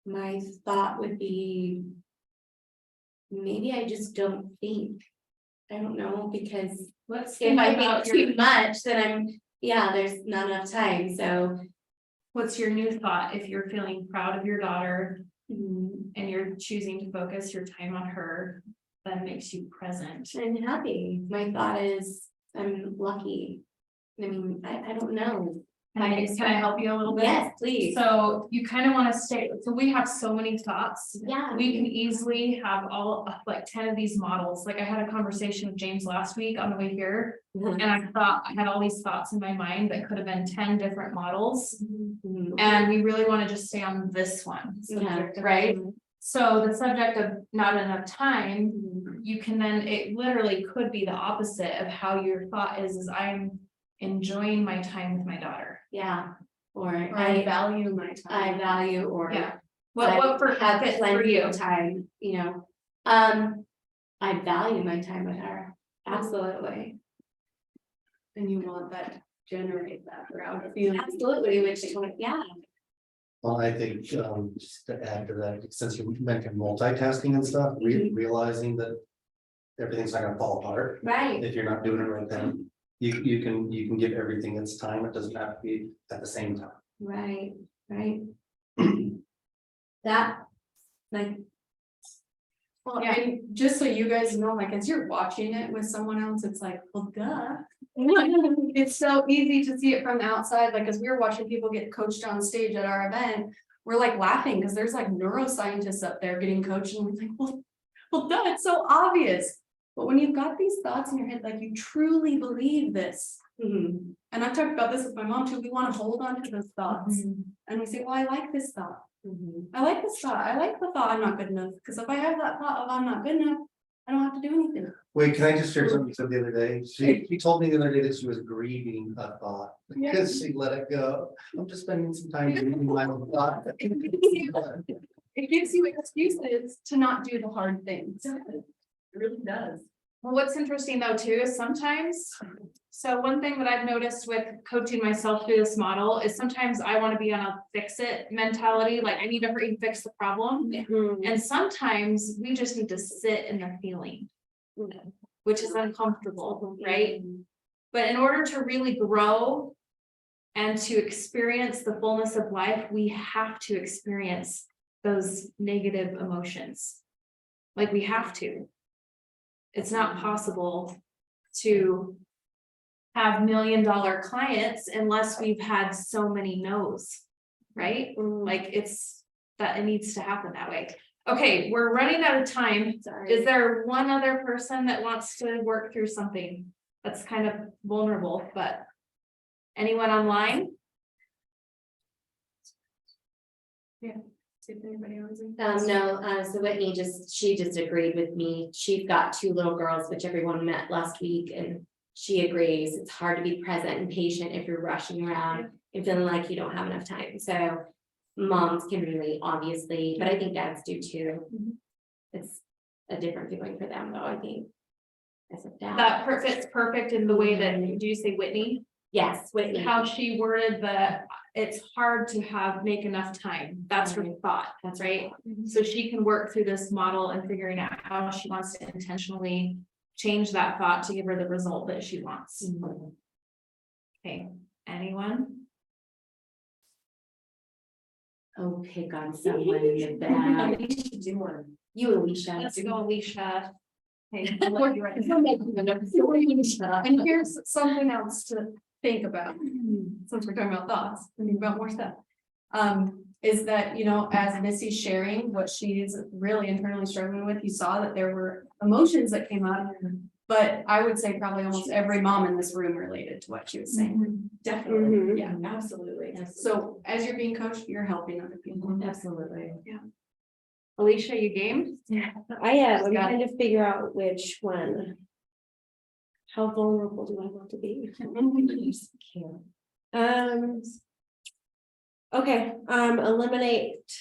My thought would be, maybe I just don't think. I don't know, because if I think too much, then there's not enough time, so. What's your new thought if you're feeling proud of your daughter And and you're choosing to focus your time on her? That makes you present. I'm happy. My thought is, I'm lucky. I mean, I don't know. Can I help you a little bit? Yes, please. So you kind of want to stay, so we have so many thoughts. Yeah. We can easily have all like 10 of these models. Like I had a conversation with James last week on the way here. Mhm. And I had all these thoughts in my mind that could have been 10 different models. Mhm. And we really want to just stay on this one. Yeah. Right? So the subject of not enough time, you can then, it literally could be the opposite of how your thought is I'm enjoying my time with my daughter. Yeah. Or I value my time. I value, or. Yeah. What for have fits for plenty you? of time, you know. I value my time with her. Absolutely. And you want that to generate that proud feeling. Absolutely, which, yeah. Well, I think, just to add to that, since you mentioned multitasking and stuff, realizing that everything's not gonna fall apart. Right. If you're not doing it right then, you can give everything its time. It doesn't have to be at the same time. Right. That, like. Well, and just so you guys know, like, as you're watching it with someone else, it's like, well, duh. It's so easy to see it from the outside, like, as we were watching people get coached on stage at our event, we're like laughing, because there's like neuroscientists up there getting coached, and we're like, well, duh, it's so obvious. But when you've got these thoughts in your head, like you truly believe this. And I've talked about this with my mom too, we want to hold on to those thoughts. And we say, well, I like this thought. I like this thought. I like the thought I'm not good enough, because if I have that thought of I'm not good enough, I don't have to do anything. Wait, can I just share something you said the other day? She told me the other day that she was grieving a thought because she let it go. I'm just spending some time grieving my own thought. It gives you excuses to not do the hard things. It really does. Well, what's interesting though too is sometimes, so one thing that I've noticed with coaching myself through this model is sometimes I want to be on a fix it mentality, like I need to hurry and fix the problem. And sometimes we just need to sit in the feeling, which is uncomfortable, right? But in order to really grow and to experience the fullness of life, we have to experience those negative emotions. Like we have to. It's not possible to have $1 million clients unless we've had so many no's, right? Like it's that it needs to happen that way. Okay, we're running out of time. Sorry. Is there one other person that wants to work through something that's kind of vulnerable, but anyone online? Yeah. See if anybody else. No, so Whitney she just agreed with me. She's got 2 little girls, which everyone met last week, and she agrees it's hard to be present and patient if you're rushing around and feeling like you don't have enough time. So moms can relate, obviously, but I think dads do too. It's a different feeling for them, though, I think. As a dad. That fits perfect in the way that, do you say Whitney? Yes, Whitney. How she worded that it's hard to make enough time. That's her thought. That's right. So she can work through this model and figuring out how she wants to intentionally change that thought to give her the result that she wants. Okay, anyone? Oh, pick on someone in the back. Alicia, do one. You, Alicia. Let's go, Alicia. Okay, And here's something else to think about, since we're talking about thoughts, thinking about more stuff. Is that, you know, as Missy's sharing what she's really internally struggling with, you saw that there were emotions that came up. But I would say probably almost every mom in this room related to what she was saying. Definitely. Yeah, Absolutely. so as you're being coached, you're helping other people. Absolutely. Yeah. Alicia, you game? I am, I'm Yeah. trying to figure out which one. How vulnerable do I want to be? Okay, eliminate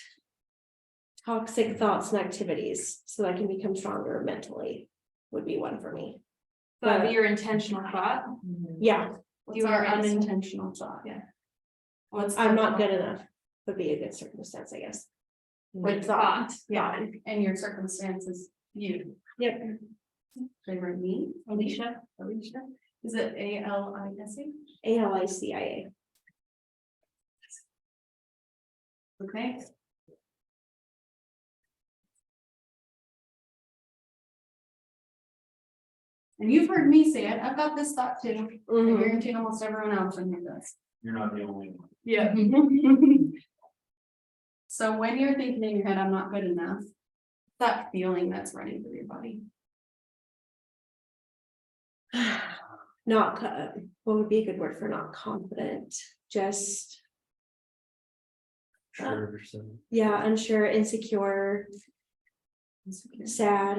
toxic thoughts and activities so that I can become stronger mentally would be one for me. That'd be your intentional thought. Yeah, You are unintentional thought. Yeah. I'm not good enough would be a good circumstance, I guess. With thought, Yeah, and your circumstances, you. Yep. Favorite me, Alicia, is it ALICA? ALICIA. Okay. And you've heard me say it, I've got this thought too, I guarantee almost everyone else in here does. You're not the only one. Yeah. So when you're thinking in your head, I'm not good enough, that feeling that's running through your body. Not, what would be a good word for not confident, just, Sure. yeah, unsure, insecure, sad.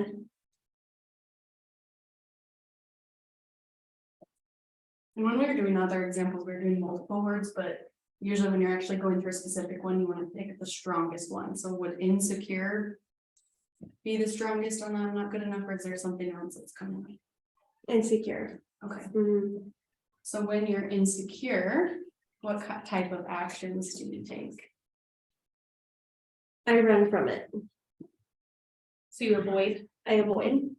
And when we were doing other examples, we were doing multiple words, but usually when you're actually going through a specific one, you want to pick the strongest one. So would insecure be the strongest on I'm not good enough, or is there something else that's coming up? Insecure. Okay. Mhm. So when you're insecure, what type of actions do you take? I run from it. So you avoid. I avoid.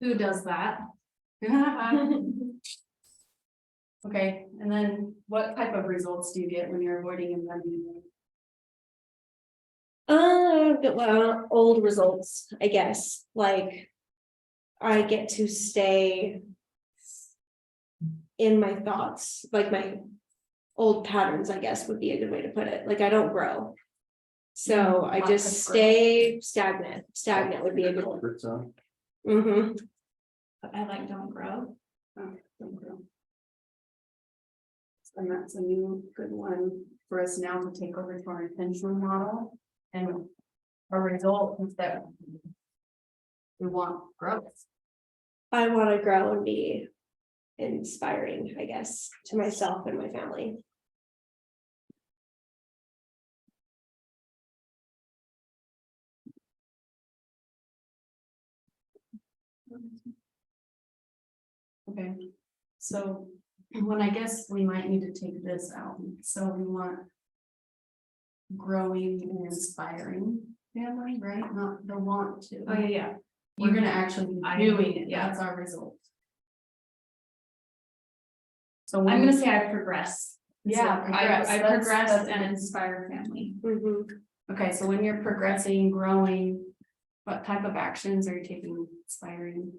Who does that? Okay, and then what type of results do you get when you're avoiding and running? Well, old results, I guess, like. I get to stay. In my thoughts, like my. Old patterns, I guess, would be a good way to put it, like I don't grow. So I Not just to grow. stay stagnant would be a good one. Mm-hmm. I like don't grow. Oh, don't grow. And that's a new good one for us now to take over to our intentional model. And our result is that we want growth. I want to grow and be inspiring, I guess, to myself and my family. Okay, so when I guess we might need to take this out, so we want. Growing and inspiring family, right? Not the want to. Oh, yeah. We're gonna actually be I- doing it, yeah. that's our result. So I'm gonna say I progress. Yeah, progress. I That's- progress that's and good. inspire family. Okay, so when you're progressing, growing, what type of actions are you taking inspiring?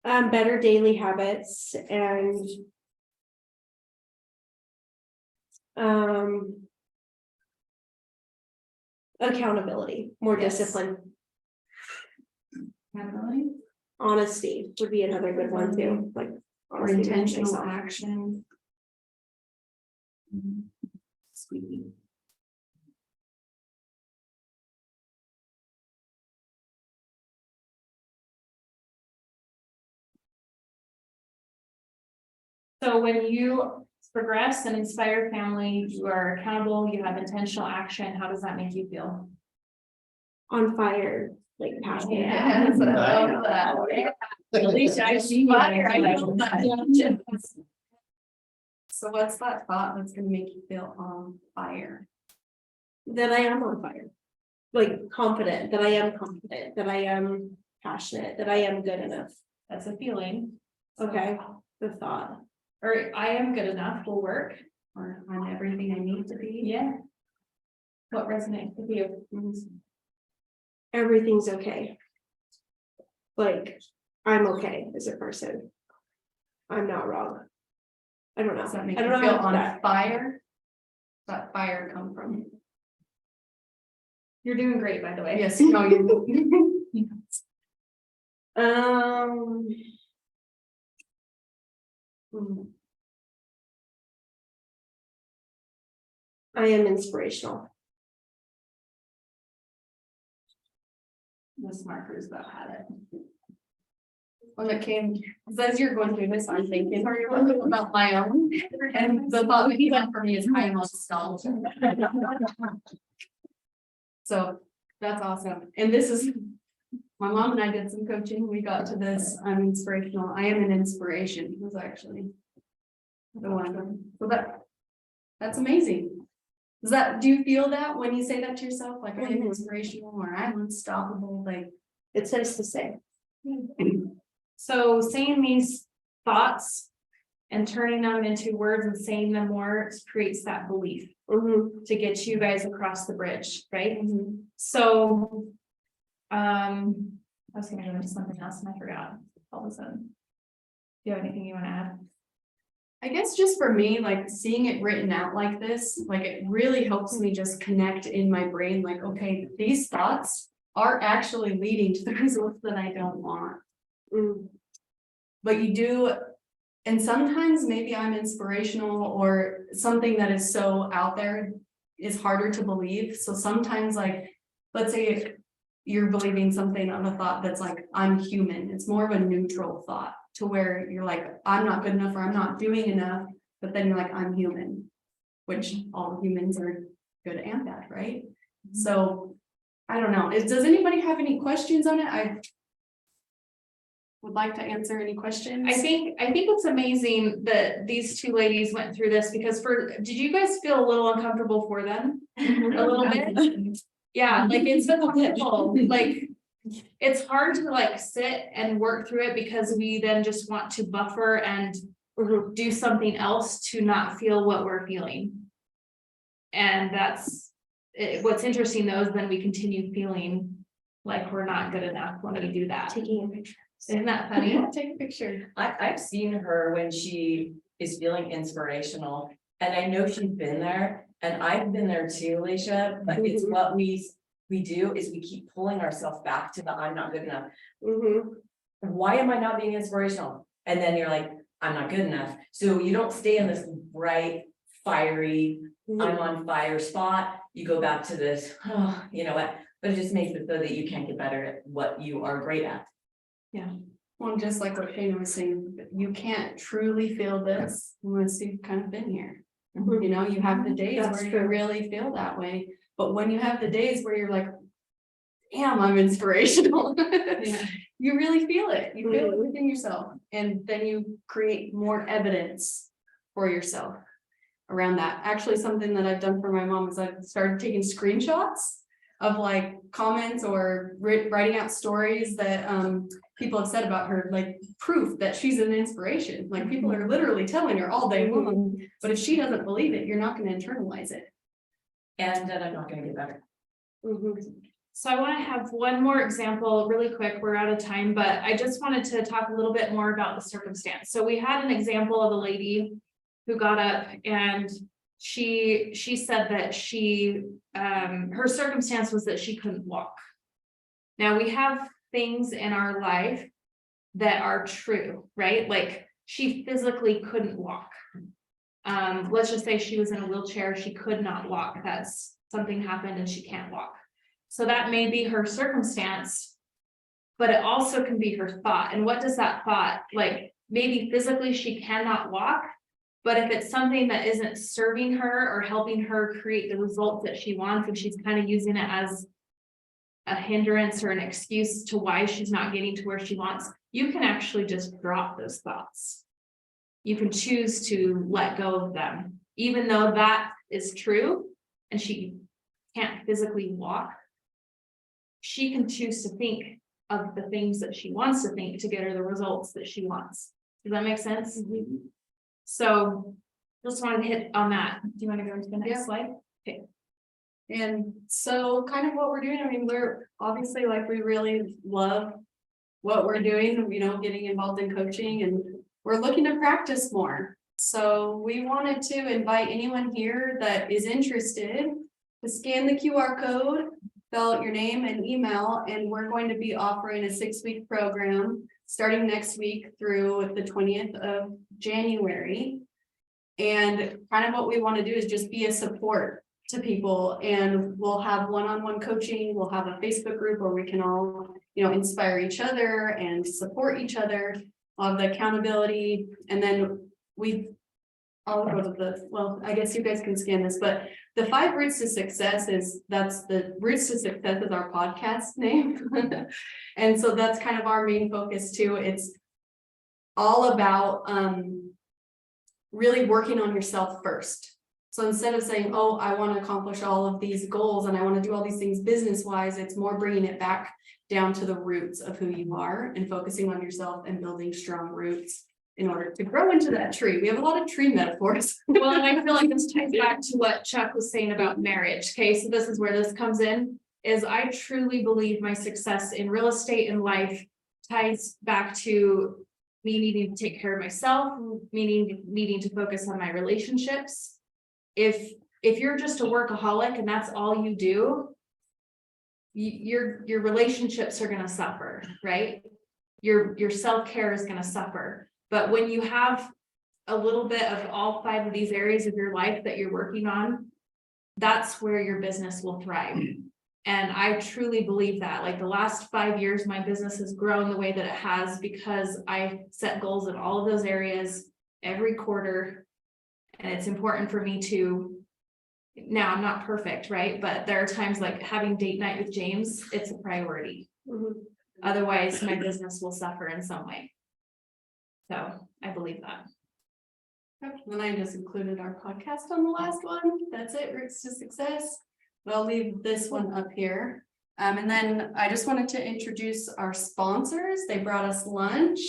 Better daily habits and. Accountability, more Yes. discipline, Accountability? honesty would be another good one too, like. Or honesty with intentional myself. action? Sweet. So when you progress and inspire family, you are accountable, you have intentional action. How does that make you feel? On fire, like passionate. Yes, I love that. At least I see Fire, I like know that. So what's that thought that's gonna make you feel on fire? That I am on fire. Like confident, that I am confident, that I am passionate, that I am good enough. That's a feeling. Okay, the thought. Or I am good enough will work. Or I'm everything I need to be? Yeah. What resonates with you? Everything's okay. Like, I'm okay as a person. I'm not wrong. I don't know. Does that make I you don't feel know how on that. fire? That fire come from? You're doing great, by the way. Yes, no, you. I am inspirational. This marker's about had it. When it came, as you're going through this, I'm thinking about my own, and the thought that came up for me is I am nostalgia. So that's awesome, and this is, my mom and I did some coaching, we got to this, I'm inspirational, I am an inspiration, was actually the one, so that's amazing. Do you feel that when you say that to yourself, like I am inspirational, or I'm unstoppable, like? It's nice to say. So saying these thoughts and turning them into words and saying them more creates that belief to get you guys across the bridge, right? So, I was gonna go into something else and I forgot all of a sudden. Do you have anything you want to add? I guess just for me, like seeing it written out like this, like it really helps me just connect in my brain, like, okay, these thoughts are actually leading to the results that I don't want. But you do, and sometimes maybe I'm inspirational or something that is so out there is harder to believe. So sometimes, like, let's say if you're believing something on a thought that's like, I'm human, it's more of a neutral thought to where you're like, I'm not good enough or I'm not doing enough, but then you're like, I'm human, which all humans are good and bad, right? So I don't know. Does anybody have any questions on it? I would like to answer any questions. I think it's amazing that these two ladies went through this because did you guys feel a little uncomfortable for them? A little bit? Yeah, like it's uncomfortable, like it's hard to like sit and work through it because we then just want to buffer and do something else to not feel what we're feeling. And that's what's interesting though, is then we continue feeling like we're not good enough when we do that. Taking a picture. Isn't that funny? Yeah, take a picture. I've seen her when she is feeling inspirational, and I know she's been there, and I've been there too, Alicia, but it's what we do is we keep pulling ourselves back to the I'm not good enough. Why am I not being inspirational? And then you're like, I'm not good enough. So you don't stay in this bright, fiery, I'm on fire spot. You go back to this, oh, you know what? But it just makes it so that you can't get better at what you are great at. Yeah. Well, just like what Shayna was saying, you can't truly feel this unless you've kind of been here. You know, you have the days where you really feel that way. But when you have the days where you're like, damn, I'm inspirational. You really feel it. You feel it within yourself. And then you create more evidence for yourself around that. Actually, something that I've done for my mom is I've started taking screenshots of like comments or writing out stories that people have said about her, like proof that she's an inspiration. Like people are literally telling her all day long, but if she doesn't believe it, you're not going to internalize it. And then I'm not going to get better. So I want to have one more example really quick. We're out of time, but I just wanted to talk a little bit more about the circumstance. So we had an example of a lady who got up and she said that her circumstance was that she couldn't walk. Now we have things in our life that are true, right? Like she physically couldn't walk. Let's just say she was in a wheelchair, she could not walk. That's something happened and she can't walk. So that may be her circumstance, but it also can be her thought. And what does that thought, like maybe physically she cannot walk, but if it's something that isn't serving her or helping her create the results that she wants, and she's kind of using it as a hindrance or an excuse to why she's not getting to where she wants, you can actually just drop those thoughts. You can choose to let go of them, even though that is true and she can't physically walk. She can choose to think of the things that she wants to think to get her the results that she wants. Does that make sense? So just wanted to hit on that. Do you want to go into the next slide? Okay. And so kind of what we're doing, I mean, we're obviously like, we really love what we're doing, you know, getting involved in coaching, and we're looking to practice more. So we wanted to invite anyone here that is interested to scan the QR code, fill out your name and email, and we're going to be offering a 6-week program starting next week through the 20th of January. And kind of what we want to do is just be a support to people, and we'll have one-on-one coaching. We'll have a Facebook group where we can all, inspire each other and support each other on the accountability. And then I'll go to I guess you guys can scan this, but the 5 Roots to Success that's the Roots to Success is our podcast name. And so that's kind of our main focus too. It's all about really working on yourself first. So instead of saying, oh, I want to accomplish all of these goals and I want to do all these things business wise, it's more bringing it back down to the roots of who you are and focusing on yourself and building strong roots in order to grow into that tree. We have a lot of tree metaphors. Well, and I feel like this ties back to what Chuck was saying about marriage. Okay, so this is where this comes in, is I truly believe my success in real estate and life ties back to me needing to take care of myself, meaning needing to focus on my relationships. If you're just a workaholic and that's all you do, your relationships are going to suffer, right? Your self-care is going to suffer. But when you have a little bit of all 5 of these areas of your life that you're working on, that's where your business will thrive. And I truly believe that. Like the last 5 years, my business has grown the way that it has because I set goals in all of those areas every quarter. And it's important for me to, now I'm not perfect, right? But there are times like having date night with James, it's a priority. Otherwise, my business will suffer in some way. So I believe that. And I just included our podcast on the last one. That's it, Roots to Success. But I'll leave this one up here. And then I just wanted to introduce our sponsors. They brought us lunch.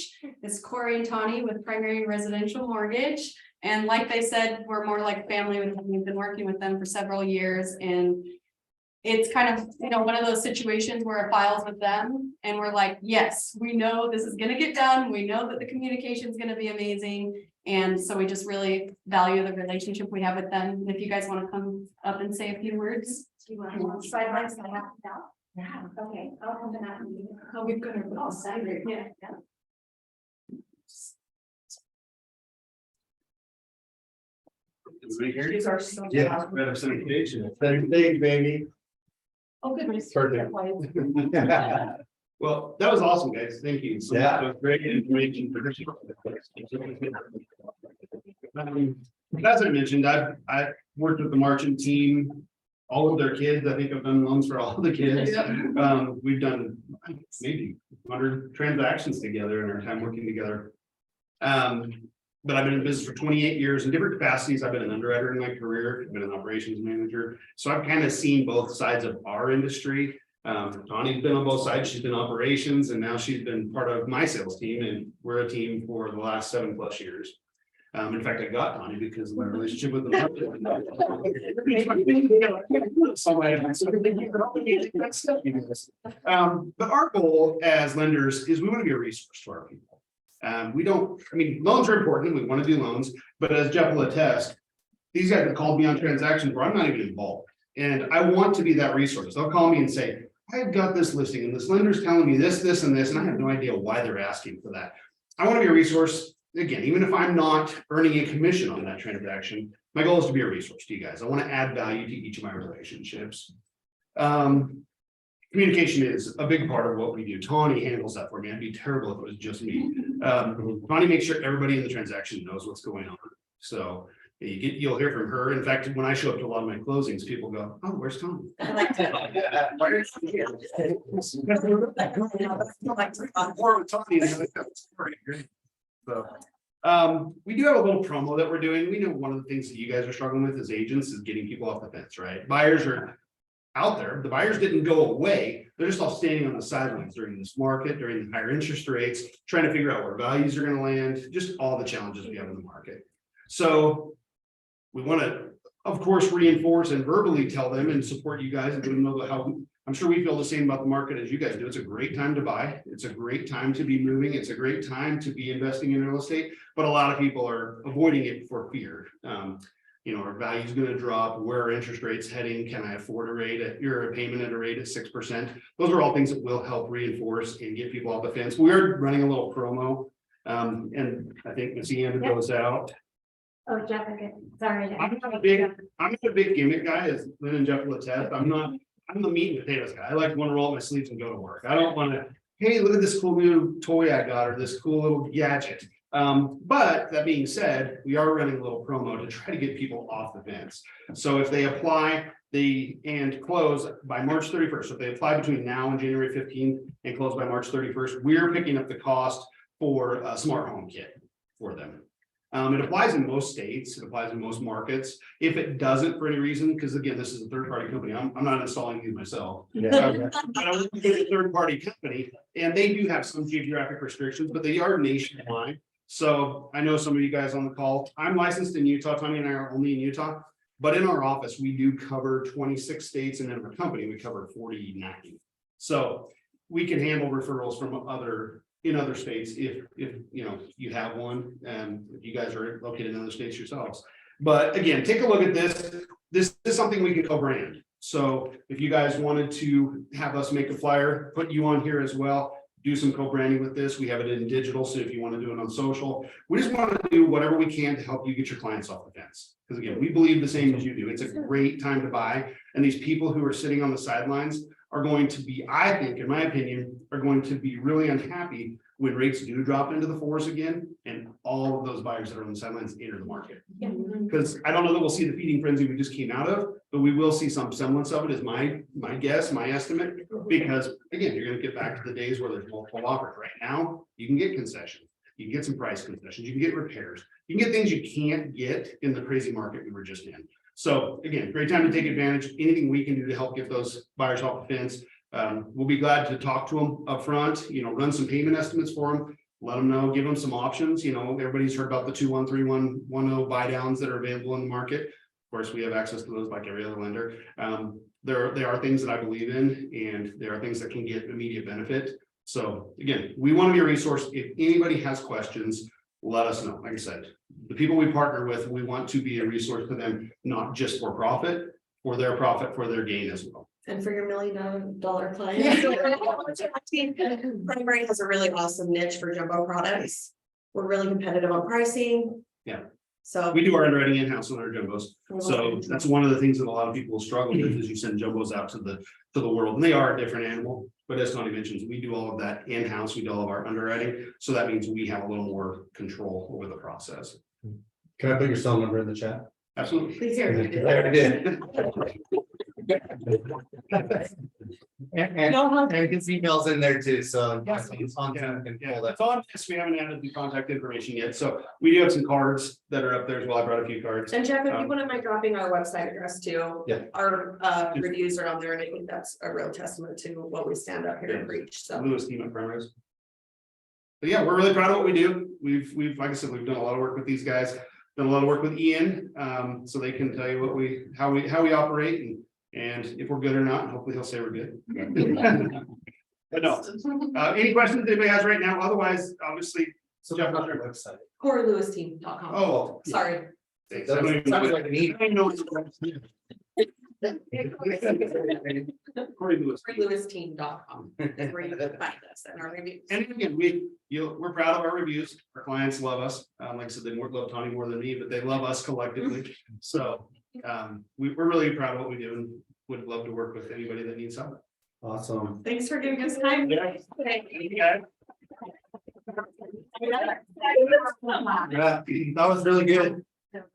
It's Corey and Tawny with Primary Residential Mortgage. And like they said, we're more like family with them. We've been working with them for several years. And it's kind of, one of those situations where it files with them and we're like, yes, we know this is going to get done. We know that the communication is going to be amazing. And so we just really value the relationship we have with them. And if you guys want to come up and say a few words. Do you want to side by side now? Yeah, okay, I'll come to that. Oh, we've got our side. Yeah. These are so representation. Better thing, baby. Oh, goodness. Perfect. Well, that was awesome, guys. Thank you. So that was great information. As I mentioned, I worked with the marching team, all of their kids. I think I've done loans for all of the kids. We've done maybe 100 transactions together in our time working together. But I've been in business for 28 years in different capacities. I've been an underwriter in my career. I've been an operations manager. So I've kind of seen both sides of our industry. Tawny's been on both sides. She's been operations and now she's been part of my sales team. And we're a team for the last 7+ years. In fact, I got Tawny because of my relationship with them. But our goal as lenders is we want to be a resource to our people. Loans are important. We want to do loans, but as Jeff will attest, these guys have called me on transactions where I'm not even involved. And I want to be that resource. They'll call me and say, I've got this listing and this lender's telling me this, this, and this, and I have no idea why they're asking for that. I want to be a resource. Again, even if I'm not earning a commission on that transaction, my goal is to be a resource to you guys. I want to add value to each of my relationships. Communication is a big part of what we do. Tawny handles that for me. I'd be terrible if it was just me. Tawny makes sure everybody in the transaction knows what's going on. So you'll hear from her. In fact, when I show up to a lot of my closings, people go, "Oh, where's Tawny?" So we do have a little promo that we're doing. We know one of the things that you guys are struggling with as agents is getting people off the fence, right? Buyers are out there. The buyers didn't go away. They're just all standing on the sidelines during this market, during the higher interest rates, trying to figure out where values are going to land, just all the challenges we have in the market. So we want to, of course, reinforce and verbally tell them and support you guys and let them know how I'm sure we feel the same about the market as you guys do. It's a great time to buy. It's a great time to be moving. It's a great time to be investing in real estate, but a lot of people are avoiding it for fear. you know, our value's gonna drop, where are interest rates heading, can I afford a rate at, your payment at a rate at 6%? Those are all things that will help reinforce and get people off the fence. We are running a little promo. And I think Ms. Ian goes out. Oh, Jessica, sorry. I'm not a big gimmick guy, as Lynn and Jeff will attest. I'm the meat and potatoes guy. I like to want to roll up my sleeves and go to work. I don't want to, hey, look at this cool new toy I got, or this cool little gadget. But that being said, we are running a little promo to try to get people off the fence. So if they apply, and close by March 31st. So if they apply between now and January 15th and close by March 31st, we're picking up the cost for a smart home kit for them. It applies in most states, it applies in most markets. If it doesn't for any reason, because again, this is a third-party company, I'm not installing these myself. Yeah. I don't want to be a third-party company, and they do have some geographic restrictions, but they are nationwide. So I know some of you guys on the call, I'm licensed in Utah, Tommy and I are only in Utah, but in our office, we do cover 26 states, and in our company, we cover 49. So we can handle referrals from other states if you know you have one, and if you guys are located in other states yourselves. But again, take a look at this. This is something we can co-brand. So if you guys wanted to have us make a flyer, put you on here as well, do some co-branding with this. We have it in digital, so if you want to do it on social, we just want to do whatever we can to help you get your clients off the fence. Because again, we believe the same as you do. It's a great time to buy, and these people who are sitting on the sidelines are going to be, I think, in my opinion, are going to be really unhappy when rates do drop into the 4s again, and all of those buyers that are on the sidelines enter the market. Because I don't know that we'll see the feeding frenzy we just came out of, but we will see some semblance of it, is my guess, my estimate. Because again, you're gonna get back to the days where there's multiple offers. Right now, you can get concessions, you can get some price concessions, you can get repairs, you can get things you can't get in the crazy market we were just in. So again, great time to take advantage. Anything we can do to help get those buyers off the fence. We'll be glad to talk to them up front, you know, run some payment estimates for them, let them know, give them some options. You know, everybody's heard about the 2-1-3-1-1-0 buy downs that are available in the market. Of course, we have access to those like every other lender. There are things that I believe in, and there are things that can get immediate benefit. So again, we want to be a resource. If anybody has questions, let us know. Like I said, the people we partner with, we want to be a resource to them, not just for profit, for their profit, for their gain as well. And for your $1 million clients. Primary has a really awesome niche for jumbo products. We're really competitive on pricing. Yeah. So we do our underwriting in-house on our jumbos. So that's one of the things that a lot of people struggle with, is you send jumbos out to the world, and they are a different animal. But as Tony mentions, we do all of that in-house. We do all of our underwriting. So that means we have a little more control over the process. Can I put your cell number in the chat? Absolutely. please hear me. And his email's in there too, so. Yes, it's on. That's on this. We haven't added the contact information yet, so we do have some cards that are up there as well. I brought a few cards. And Jeff, if you wouldn't mind dropping our website address too. Yeah. Our reviews are on there, and I think that's a real testament to what we stand up here and preach. So Lewis team at Primaries. But yeah, we're really proud of what we do. We've like I said, we've done a lot of work with these guys, done a lot of work with Ian, so they can tell you how we operate, and if we're good or not. Hopefully he'll say we're good. But no, any questions anybody has right now? Otherwise, obviously. So Jeff, on your website. CoreyLewisTeam.com. Oh, sorry. Sounds like an email. I know it's CoreyLewisTeam.com. That's where you can find us and our reviews. And again, we're proud of our reviews. Our clients love us. Like I said, they love Tony more than me, but they love us collectively. So we're really proud of what we do, and would love to work with anybody that needs help. Awesome. Thanks for giving us time. Yeah. Yeah, that was really good.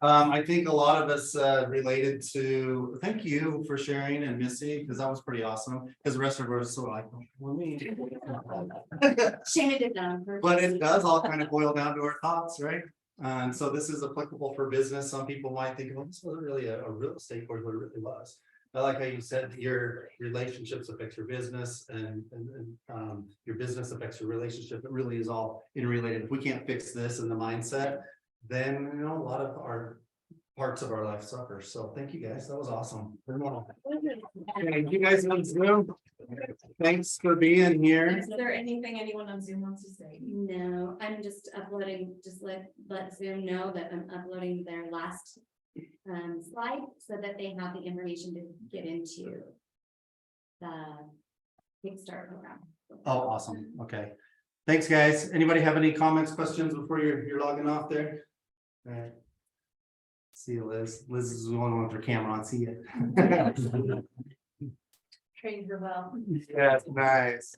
I think a lot of us related to, thank you for sharing, and Missy, because that was pretty awesome, because the rest of us so like, well, me. Shayna did that. But it does all kind of boil down to our thoughts, right? And so this is applicable for business. Some people might think, well, this wasn't really a real estate course, but it really was. I like how you said your relationships affect your business, and your business affects your relationship. It really is all interrelated. If we can't fix this in the mindset, then you know a lot of our parts of our life suffer. So thank you guys. That was awesome. Thank you guys on Zoom. Thanks for being here. Is there anything anyone on Zoom wants to say? No, I'm just uploading, just let Zoom know that I'm uploading their last slide so that they have the information to get into the Kickstart program. Oh, awesome. Okay. Thanks, guys. Anybody have any comments, questions before you're logging off there? All right. See you, Liz. Liz is the one with her camera on. See you. Trained her well. Yeah, nice.